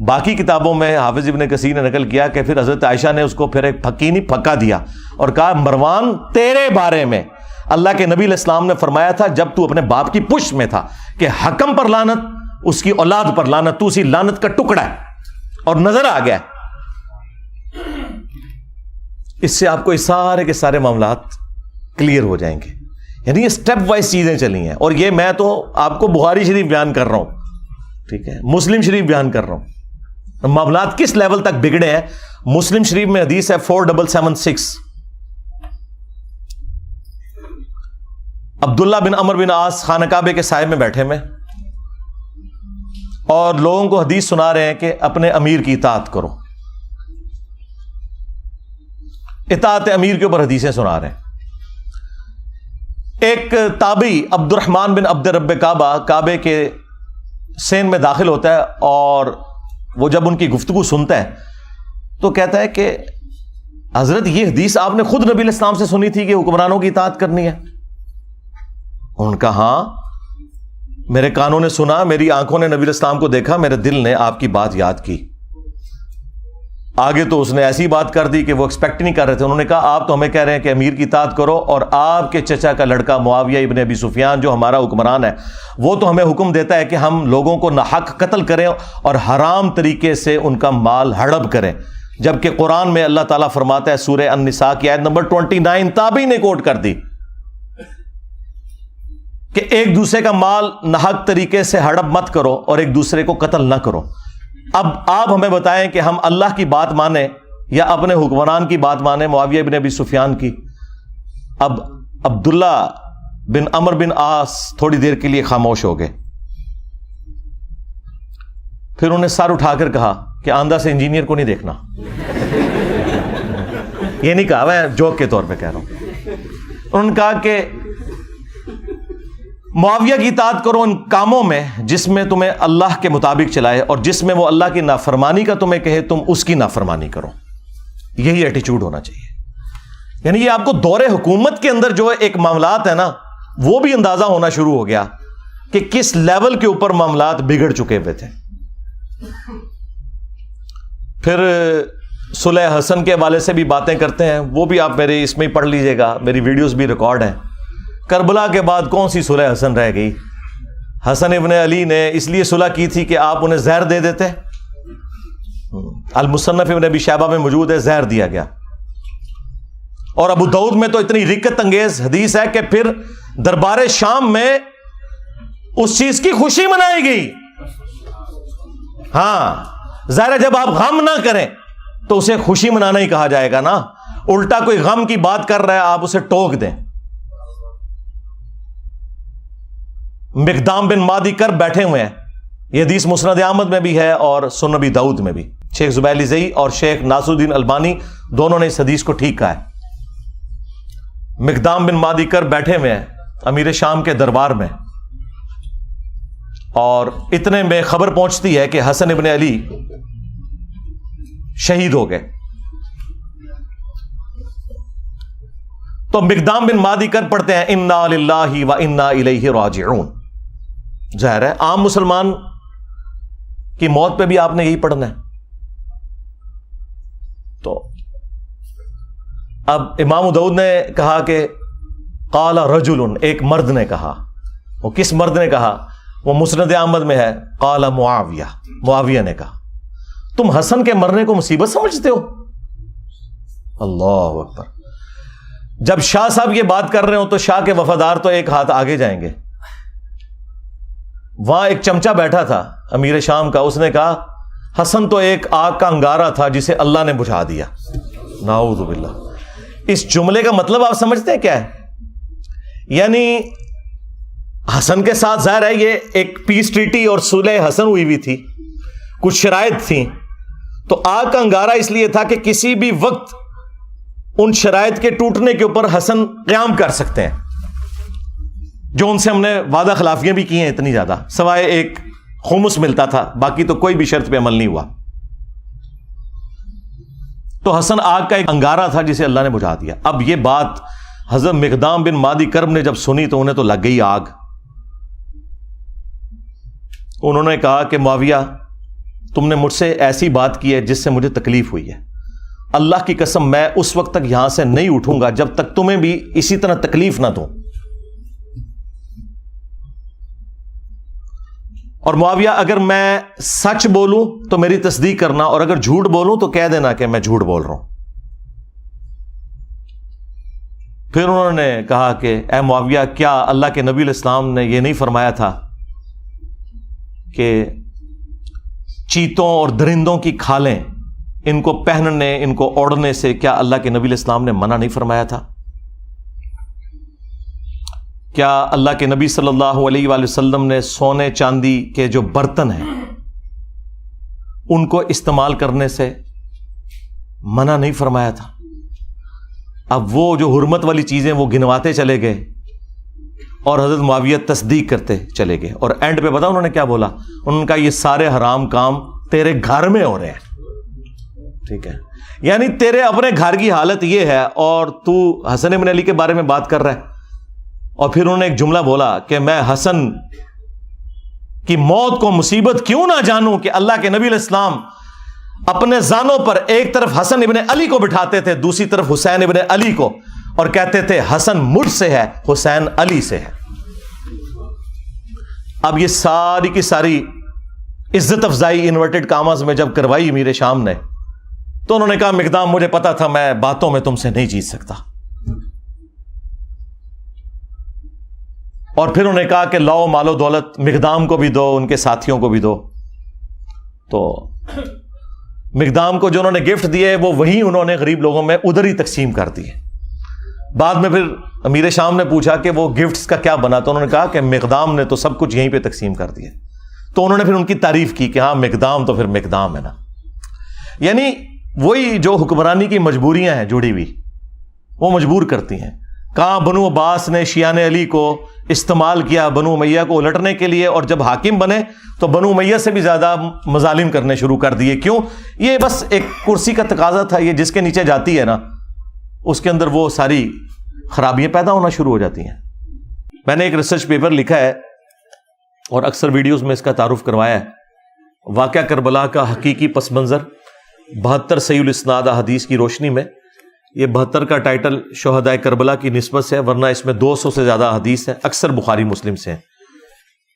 باقی کتابوں میں حافظ ابن کثیر نے نقل کیا کہ پھر حضرت عائشہ نے اس کو پھر ایک پھکی نہیں پھکا دیا اور کہا مروان تیرے بارے میں اللہ کے نبی علیہ السلام نے فرمایا تھا جب تو اپنے باپ کی پشت میں تھا کہ حکم پر لعنت، اس کی اولاد پر لعنت، تو اسی لعنت کا ٹکڑا ہے. اور نظر آ گیا. اس سے آپ کو اس سارے کے سارے معاملات کلیئر ہو جائیں گے. یعنی یہ سٹیپ وائز چیزیں چلی ہیں، اور یہ میں تو آپ کو بخاری شریف بیان کر رہا ہوں، ٹھیک ہے، مسلم شریف بیان کر رہا ہوں. معاملات کس لیول تک بگڑے ہیں. مسلم شریف میں حدیث ہے 4776، عبداللہ بن عمر بن عاص خانہ کعبے کے سائے میں بیٹھے میں، اور لوگوں کو حدیث سنا رہے ہیں کہ اپنے امیر کی اطاعت کرو. اطاعت امیر کے اوپر حدیثیں سنا رہے ہیں. ایک تابعی عبد الرحمن بن عبد رب کعبہ کعبے کے سین میں داخل ہوتا ہے, اور وہ جب ان کی گفتگو سنتا ہے تو کہتا ہے کہ حضرت یہ حدیث آپ نے خود نبی علیہ السلام سے سنی تھی کہ حکمرانوں کی اطاعت کرنی ہے؟ ان کا ہاں, میرے کانوں نے سنا, میری آنکھوں نے نبی علیہ السلام کو دیکھا, میرے دل نے آپ کی بات یاد کی. آگے تو اس نے ایسی بات کر دی کہ وہ ایکسپیکٹ نہیں کر رہے تھے. انہوں نے کہا آپ تو ہمیں کہہ رہے ہیں کہ امیر کی اطاعت کرو, اور آپ کے چچا کا لڑکا معاویہ ابن ابی سفیان جو ہمارا حکمران ہے وہ تو ہمیں حکم دیتا ہے کہ ہم لوگوں کو ناحق قتل کریں اور حرام طریقے سے ان کا مال ہڑپ کریں, جبکہ قرآن میں اللہ تعالیٰ فرماتا ہے سورہ النساء کی آیت نمبر 29 تابعی نے کوٹ کر دی کہ ایک دوسرے کا مال ناحق طریقے سے ہڑپ مت کرو اور ایک دوسرے کو قتل نہ کرو. اب آپ ہمیں بتائیں کہ ہم اللہ کی بات مانیں یا اپنے حکمران کی بات مانیں, معاویہ بن ابی سفیان کی. اب عبداللہ بن عمر بن عاص تھوڑی دیر کے لیے خاموش ہو گئے, پھر انہوں نے سر اٹھا کر کہا کہ آندھا سے انجینئر کو نہیں دیکھنا. یہ نہیں کہا, میں جوک کے طور پہ کہہ رہا ہوں. انہوں نے کہا کہ معاویہ کی اطاعت کرو ان کاموں میں جس میں تمہیں اللہ کے مطابق چلائے, اور جس میں وہ اللہ کی نافرمانی کا تمہیں کہے تم اس کی نافرمانی کرو. یہی ایٹیچیوڈ ہونا چاہیے. یعنی یہ آپ کو دور حکومت کے اندر جو ایک معاملات ہے نا, وہ بھی اندازہ ہونا شروع ہو گیا کہ کس لیول کے اوپر معاملات بگڑ چکے ہوئے تھے. پھر صلح حسن کے حوالے سے بھی باتیں کرتے ہیں, وہ بھی آپ میرے اس میں ہی پڑھ لیجئے گا, میری ویڈیوز بھی ریکارڈ ہیں. کربلا کے بعد کون سی صلح حسن رہ گئی؟ حسن ابن علی نے اس لیے صلح کی تھی کہ آپ انہیں زہر دے دیتے. المصنف ابن ابی شیبہ میں موجود ہے, زہر دیا گیا. اور ابو داؤد میں تو اتنی رکت انگیز حدیث ہے کہ پھر دربار شام میں اس چیز کی خوشی منائی گئی. ہاں ظاہر ہے جب آپ غم نہ کریں تو اسے خوشی منانا ہی کہا جائے گا نا. الٹا کوئی غم کی بات کر رہا ہے آپ اسے ٹوک دیں. مقدام بن مادی کر بیٹھے ہوئے ہیں, یہ حدیث مسند احمد میں بھی ہے اور سنن ابی داؤد میں بھی. شیخ زبیلی زئی اور شیخ ناصر الدین البانی دونوں نے اس حدیث کو ٹھیک کہا ہے. مقدام بن مادی کر بیٹھے ہوئے ہیں امیر شام کے دربار میں, اور اتنے میں خبر پہنچتی ہے کہ حسن ابن علی شہید ہو گئے. تو مقدام بن مادی کر پڑھتے ہیں انا للہ و انا الیہ راجعون. ظاہر ہے عام مسلمان کی موت پہ بھی آپ نے یہی پڑھنا ہے. تو اب امام داؤد نے کہا کہ قال رجل, ایک مرد نے کہا. وہ کس مرد نے کہا؟ وہ مسند احمد میں ہے. قال معاویہ, معاویہ نے کہا تم حسن کے مرنے کو مصیبت سمجھتے ہو؟ اللہ اکبر. جب شاہ صاحب یہ بات کر رہے ہو تو شاہ کے وفادار تو ایک ہاتھ آگے جائیں گے. وہاں ایک چمچا بیٹھا تھا امیر شام کا, اس نے کہا حسن تو ایک آگ کا انگارہ تھا جسے اللہ نے بجھا دیا. نعوذ باللہ. اس جملے کا مطلب آپ سمجھتے ہیں کیا ہے؟ یعنی حسن کے ساتھ ظاہر ہے یہ ایک پیس ٹریٹی اور صلح حسن ہوئی تھی, کچھ شرائط تھیں, تو آگ کا انگارہ اس لیے تھا کہ کسی بھی وقت ان شرائط کے ٹوٹنے کے اوپر حسن قیام کر سکتے ہیں, جو ان سے ہم نے وعدہ خلافیاں بھی کی ہیں اتنی زیادہ, سوائے ایک خمس ملتا تھا, باقی تو کوئی بھی شرط پہ عمل نہیں ہوا. تو حسن آگ کا ایک انگارہ تھا جسے اللہ نے بجھا دیا. اب یہ بات حضرت مقدام بن مادی کرب نے جب سنی تو انہیں تو لگ گئی آگ. انہوں نے کہا کہ معاویہ تم نے مجھ سے ایسی بات کی ہے جس سے مجھے تکلیف ہوئی ہے. اللہ کی قسم میں اس وقت تک یہاں سے نہیں اٹھوں گا جب تک تمہیں بھی اسی طرح تکلیف نہ دوں. اور معاویہ اگر میں سچ بولوں تو میری تصدیق کرنا, اور اگر جھوٹ بولوں تو کہہ دینا کہ میں جھوٹ بول رہا ہوں. پھر انہوں نے کہا کہ اے معاویہ کیا اللہ کے نبی علیہ السلام نے یہ نہیں فرمایا تھا کہ چیتوں اور درندوں کی کھالیں ان کو پہننے ان کو اوڑھنے سے کیا اللہ کے نبی علیہ السلام نے منع نہیں فرمایا تھا؟ کیا اللہ کے نبی صلی اللہ علیہ وآلہ وسلم نے سونے چاندی کے جو برتن ہیں ان کو استعمال کرنے سے منع نہیں فرمایا تھا؟ اب وہ جو حرمت والی چیزیں وہ گنواتے چلے گئے اور حضرت معاویہ تصدیق کرتے چلے گئے، اور اینڈ پہ پتا انہوں نے کیا بولا؟ انہوں نے کہا یہ سارے حرام کام تیرے گھر میں ہو رہے ہیں، ٹھیک ہے، یعنی تیرے اپنے گھر کی حالت یہ ہے اور تو حسن بن علی کے بارے میں بات کر رہا ہے۔ اور پھر انہوں نے ایک جملہ بولا کہ میں حسن کی موت کو مصیبت کیوں نہ جانوں کہ اللہ کے نبی علیہ السلام اپنے زانوں پر ایک طرف حسن ابن علی کو بٹھاتے تھے، دوسری طرف حسین ابن علی کو، اور کہتے تھے حسن مجھ سے ہے، حسین علی سے ہے۔ اب یہ ساری کی ساری عزت افزائی انورٹڈ کاماز میں جب کروائی امیر شام نے، تو انہوں نے کہا مقدام مجھے پتا تھا میں باتوں میں تم سے نہیں جیت سکتا، اور پھر انہوں نے کہا کہ لاؤ مال و دولت مقدام کو بھی دو، ان کے ساتھیوں کو بھی دو۔ تو مقدام کو جو انہوں نے گفٹ دیے وہ وہی انہوں نے غریب لوگوں میں ادھر ہی تقسیم کر دیے۔ بعد میں پھر امیر شام نے پوچھا کہ وہ گفٹس کا کیا بنا، تو انہوں نے کہا کہ مقدام نے تو سب کچھ یہیں پہ تقسیم کر دیا۔ تو انہوں نے پھر ان کی تعریف کی کہ ہاں مقدام تو پھر مقدام ہے نا، یعنی وہی جو حکمرانی کی مجبوریاں ہیں جڑی ہوئی وہ مجبور کرتی ہیں۔ کہاں بنو عباس نے شیعان علی کو استعمال کیا بنو امیہ کو الٹنے کے لیے، اور جب حاکم بنے تو بنو امیہ سے بھی زیادہ مظالم کرنے شروع کر دیے۔ کیوں؟ یہ بس ایک کرسی کا تقاضا تھا، یہ جس کے نیچے جاتی ہے نا اس کے اندر وہ ساری خرابیاں پیدا ہونا شروع ہو جاتی ہیں۔ میں نے ایک ریسرچ پیپر لکھا ہے اور اکثر ویڈیوز میں اس کا تعارف کروایا ہے، واقعہ کربلا کا حقیقی پس منظر 72 صحیح الاسناد احادیث کی روشنی میں۔ یہ 72 کا ٹائٹل شہدائے کربلا کی نسبت سے ہے، ورنہ اس میں 200 سے زیادہ حدیث ہیں، اکثر بخاری مسلم سے ہیں۔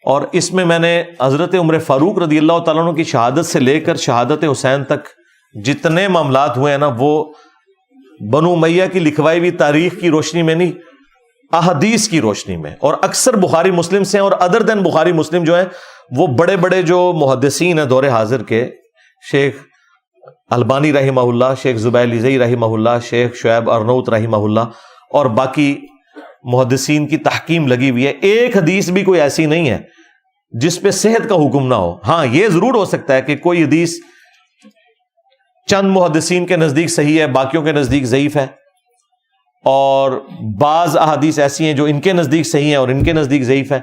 اور اس میں نے حضرت عمر فاروق رضی اللہ تعالیٰ عنہ کی شہادت سے لے کر شہادت حسین تک جتنے معاملات ہوئے ہیں نا، وہ بنو امیہ کی لکھوائی ہوئی تاریخ کی روشنی میں نہیں، احادیث کی روشنی میں، اور اکثر بخاری مسلم سے ہیں۔ اور ادر دین بخاری مسلم جو ہیں وہ بڑے بڑے جو محدثین ہیں دور حاضر کے، شیخ البانی رحمہ اللہ، شیخ زبیر لیزئی رحمہ اللہ، شیخ شعیب ارنوت رحمہ اللہ، اور باقی محدثین کی تحکیم لگی ہوئی ہے۔ ایک حدیث بھی کوئی ایسی نہیں ہے جس پہ صحت کا حکم نہ ہو۔ ہاں یہ ضرور ہو سکتا ہے کہ کوئی حدیث چند محدثین کے نزدیک صحیح ہے، باقیوں کے نزدیک ضعیف ہے، اور بعض احادیث ایسی ہیں جو ان کے نزدیک صحیح ہیں اور ان کے نزدیک ضعیف ہے۔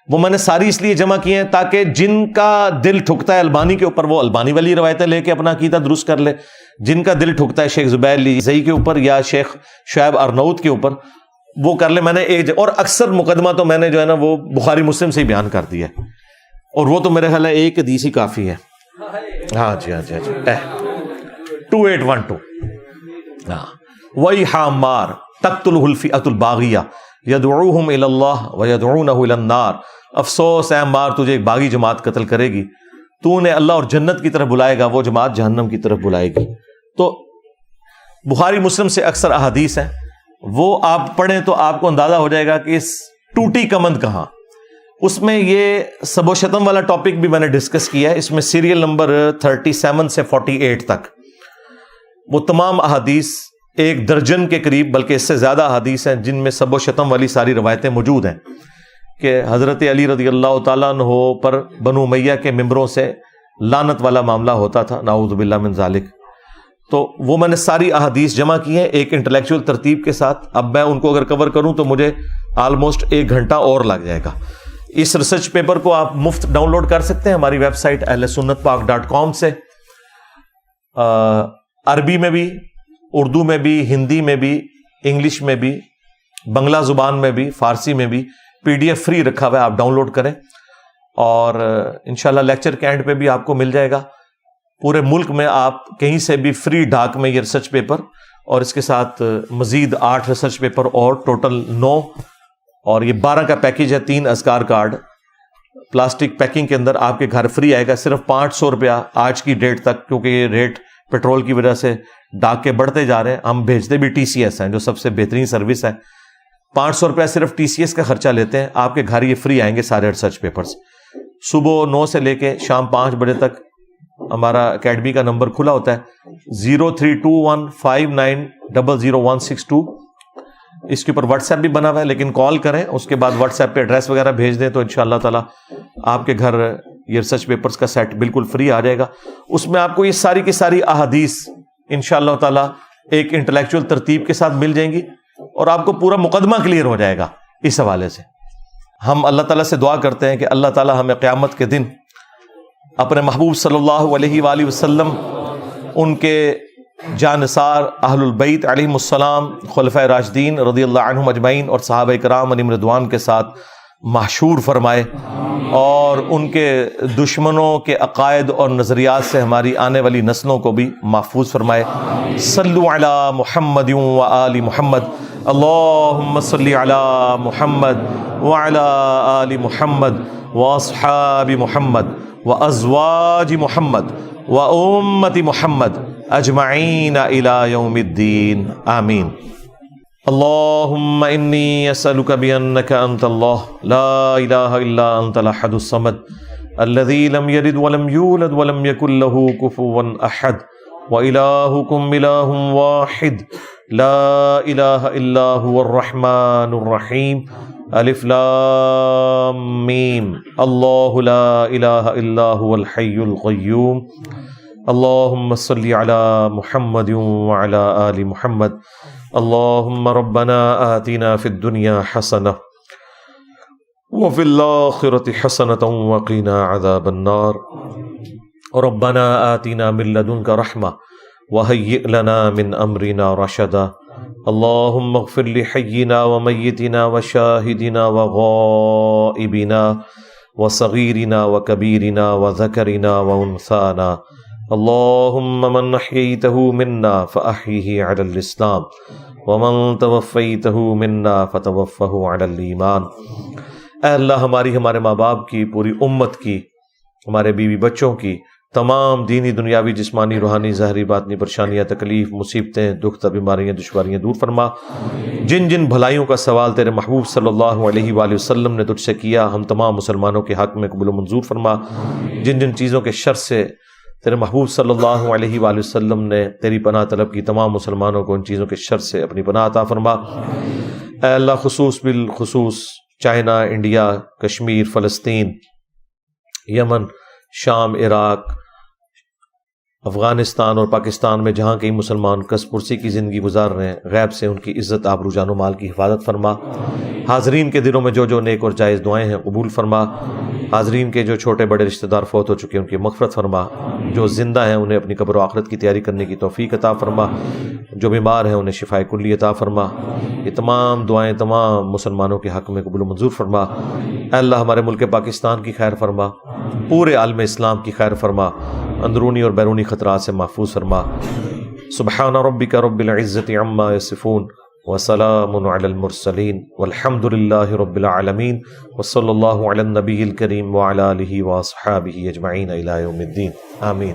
وہ میں نے ساری اس لیے جمع کی ہیں تاکہ جن کا دل ٹھکتا ہے البانی کے اوپر وہ البانی والی روایتیں لے کے اپنا عقیدہ درست کر لے، جن کا دل ٹھکتا ہے شیخ زبیر لیزئی کے اوپر یا شیخ شعیب ارنوت کے اوپر وہ کر لے۔ میں نے ایک اور اکثر مقدمہ تو میں نے جو ہے نا وہ بخاری مسلم سے ہی بیان کر دیا ہے، اور وہ تو میرے خیال ہے ایک حدیث ہی کافی ہے۔ ہاں جی 2812 ہاں، وَيْحَ عَمَّارٍ تَقْتُلُهُ الْفِئَةُ الْبَاغِيَةُ يَدْعُوهُمْ إِلَى اللَّهِ وَيَدْعُونَهُ إِلَى النَّارِ۔ افسوس ہے عمار، تجھے ایک باغی جماعت قتل کرے گی، تو نے اللہ اور جنت کی طرف بلائے گا، وہ جماعت جہنم کی طرف بلائے گی۔ تو بخاری مسلم سے اکثر احادیث ہیں، وہ آپ پڑھیں تو آپ کو اندازہ ہو جائے گا کہ اس ٹوٹی کمند کہاں۔ اس میں یہ سب و شتم والا ٹاپک بھی میں نے ڈسکس کیا ہے، اس میں سیریل نمبر 37 سے 48 تک وہ تمام احادیث، ایک درجن کے قریب بلکہ اس سے زیادہ احادیث ہیں جن میں سب و شتم والی ساری روایتیں موجود ہیں کہ حضرت علی رضی اللہ تعالیٰ عنہ پر بنو امیہ کے ممبروں سے لعنت والا معاملہ ہوتا تھا، نعوذ باللہ من ذالک۔ تو وہ میں نے ساری احادیث جمع کی ہیں ایک انٹلیکچوئل ترتیب کے ساتھ۔ اب میں ان کو اگر کور کروں تو مجھے آلموسٹ 1 گھنٹہ اور لگ جائے گا۔ اس ریسرچ پیپر کو آپ مفت ڈاؤن لوڈ کر سکتے ہیں ہماری ویب سائٹ ahlsunnatpak.com سے، عربی میں بھی، اردو میں بھی، ہندی میں بھی، انگلش میں بھی، بنگلہ زبان میں بھی، فارسی میں بھی PDF فری رکھا ہوا ہے، آپ ڈاؤن لوڈ کریں، اور انشاءاللہ لیکچر کے اینڈ پہ بھی آپ کو مل جائے گا۔ پورے ملک میں آپ کہیں سے بھی فری ڈاک میں یہ ریسرچ پیپر اور اس کے ساتھ مزید 8 ریسرچ پیپر اور ٹوٹل 9، اور یہ 12 کا پیکیج ہے، 3 اذکار کارڈ پلاسٹک پیکنگ کے اندر آپ کے گھر فری آئے گا، صرف 500 روپیہ آج کی ڈیٹ تک، کیونکہ یہ ریٹ پیٹرول کی وجہ سے ڈاک کے بڑھتے جا رہے ہیں۔ ہم بھیجتے بھی TCS ہیں جو سب سے بہترین سروس ہے، 500 روپیہ صرف TCS کا خرچہ لیتے ہیں، آپ کے گھر یہ فری آئیں گے سارے ریسرچ پیپرز۔ صبح 9 سے لے کے شام 5 بجے تک ہمارا اکیڈمی کا نمبر کھلا ہوتا ہے 032159000162۔ اس کے اوپر واٹس ایپ بھی بنا ہوا ہے، لیکن کال کریں، اس کے بعد واٹس ایپ پہ ایڈریس وغیرہ بھیج دیں تو انشاءاللہ تعالی آپ کے گھر یہ ریسرچ پیپرز کا سیٹ بالکل فری آ جائے گا. اس میں آپ کو یہ ساری کی ساری احادیث انشاءاللہ تعالی ایک انٹلیکچوئل ترتیب کے ساتھ مل جائیں گی اور آپ کو پورا مقدمہ کلیئر ہو جائے گا. اس حوالے سے ہم اللہ تعالیٰ سے دعا کرتے ہیں کہ اللہ تعالیٰ ہمیں قیامت کے دن اپنے محبوب صلی اللہ علیہ وآلہ وسلم، ان کے جانثار اہل البیت علیہم السلام، خلفائے راشدین رضی اللہ عنہم اجمعین اور صحابہ کرام علیہم رضوان کے ساتھ محشور فرمائے، اور ان کے دشمنوں کے عقائد اور نظریات سے ہماری آنے والی نسلوں کو بھی محفوظ فرمائے. صلو علی محمد و آل محمد، اللہم صلی علی محمد وعلی آل محمد واصحاب محمد وازواج محمد وامت محمد اجمعین الی یوم الدین، آمین. اللہم انی اسألک بأنک انت اللہ لا الہ الا انت الاحد الصمد الذی لم یلد ولم یولد ولم یکن له کفوا احد وإلہکم الہ واحد لا الہ الا هو الرحمن الرحیم الف لام میم اللہ لا الہ الا هو الحی القیوم. اللہم صلی علی محمد وعلی آل محمد. اللہم ربنا آتنا فی الدنیا حسنہ وفی الآخرة حسنة وقنا عذاب النار. ربنا آتنا من لدنک رحمہ وہیئ لنا من امرنا رشدا. اللہم اغفر لحینا ومیتنا وشاہدنا وغائبنا وصغیرنا وکبیرنا وذکرنا وانثانا. اللہم من احییتہ منا فاحیہ علی الاسلام ومن توفیتہ منا فتوفہ علی الایمان. اے اللہ ہمارے ماں باپ کی، پوری امت کی، ہمارے بیوی بچوں کی، تمام دینی دنیاوی جسمانی روحانی ظاہری باطنی پریشانیاں تکلیف مصیبتیں دکھ بیماریاں دشواریاں دور فرما. جن جن بھلائیوں کا سوال تیرے محبوب صلی اللہ علیہ وآلہ وسلم نے تجھ سے کیا، ہم تمام مسلمانوں کے حق میں قبول و منظور فرما. جن جن چیزوں کے شر سے تیرے محبوب صلی اللہ علیہ وآلہ وسلم نے تیری پناہ طلب کی، تمام مسلمانوں کو ان چیزوں کے شر سے اپنی پناہ عطا فرما. اے اللہ بالخصوص چائنا، انڈیا، کشمیر، فلسطین، یمن، شام، عراق، افغانستان اور پاکستان میں جہاں کئی مسلمان کس پرسی کی زندگی گزار رہے ہیں، غیب سے ان کی عزت آبرو جان و مال کی حفاظت فرما. حاضرین کے دلوں میں جو نیک اور جائز دعائیں ہیں قبول فرما. حاضرین کے جو چھوٹے بڑے رشتہ دار فوت ہو چکے ہیں ان کی مغفرت فرما. جو زندہ ہیں انہیں اپنی قبر و آخرت کی تیاری کرنے کی توفیق عطا فرما. جو بیمار ہیں انہیں شفائے کلی عطا فرما. یہ تمام دعائیں تمام مسلمانوں کے حق میں قبول و منظور فرما. اے اللہ ہمارے ملک پاکستان کی خیر فرما، پورے عالم اسلام کی خیر فرما، اندرونی اور بیرونی خطرات سے محفوظ فرما. سبحان ربک رب العزت عما یصفون وسلام علی المرسلین والحمد للہ رب العالمین وصلی اللہ علی النبی الکریم وعلی آلہ واصحابہ اجمعین الی یوم الدین، آمین.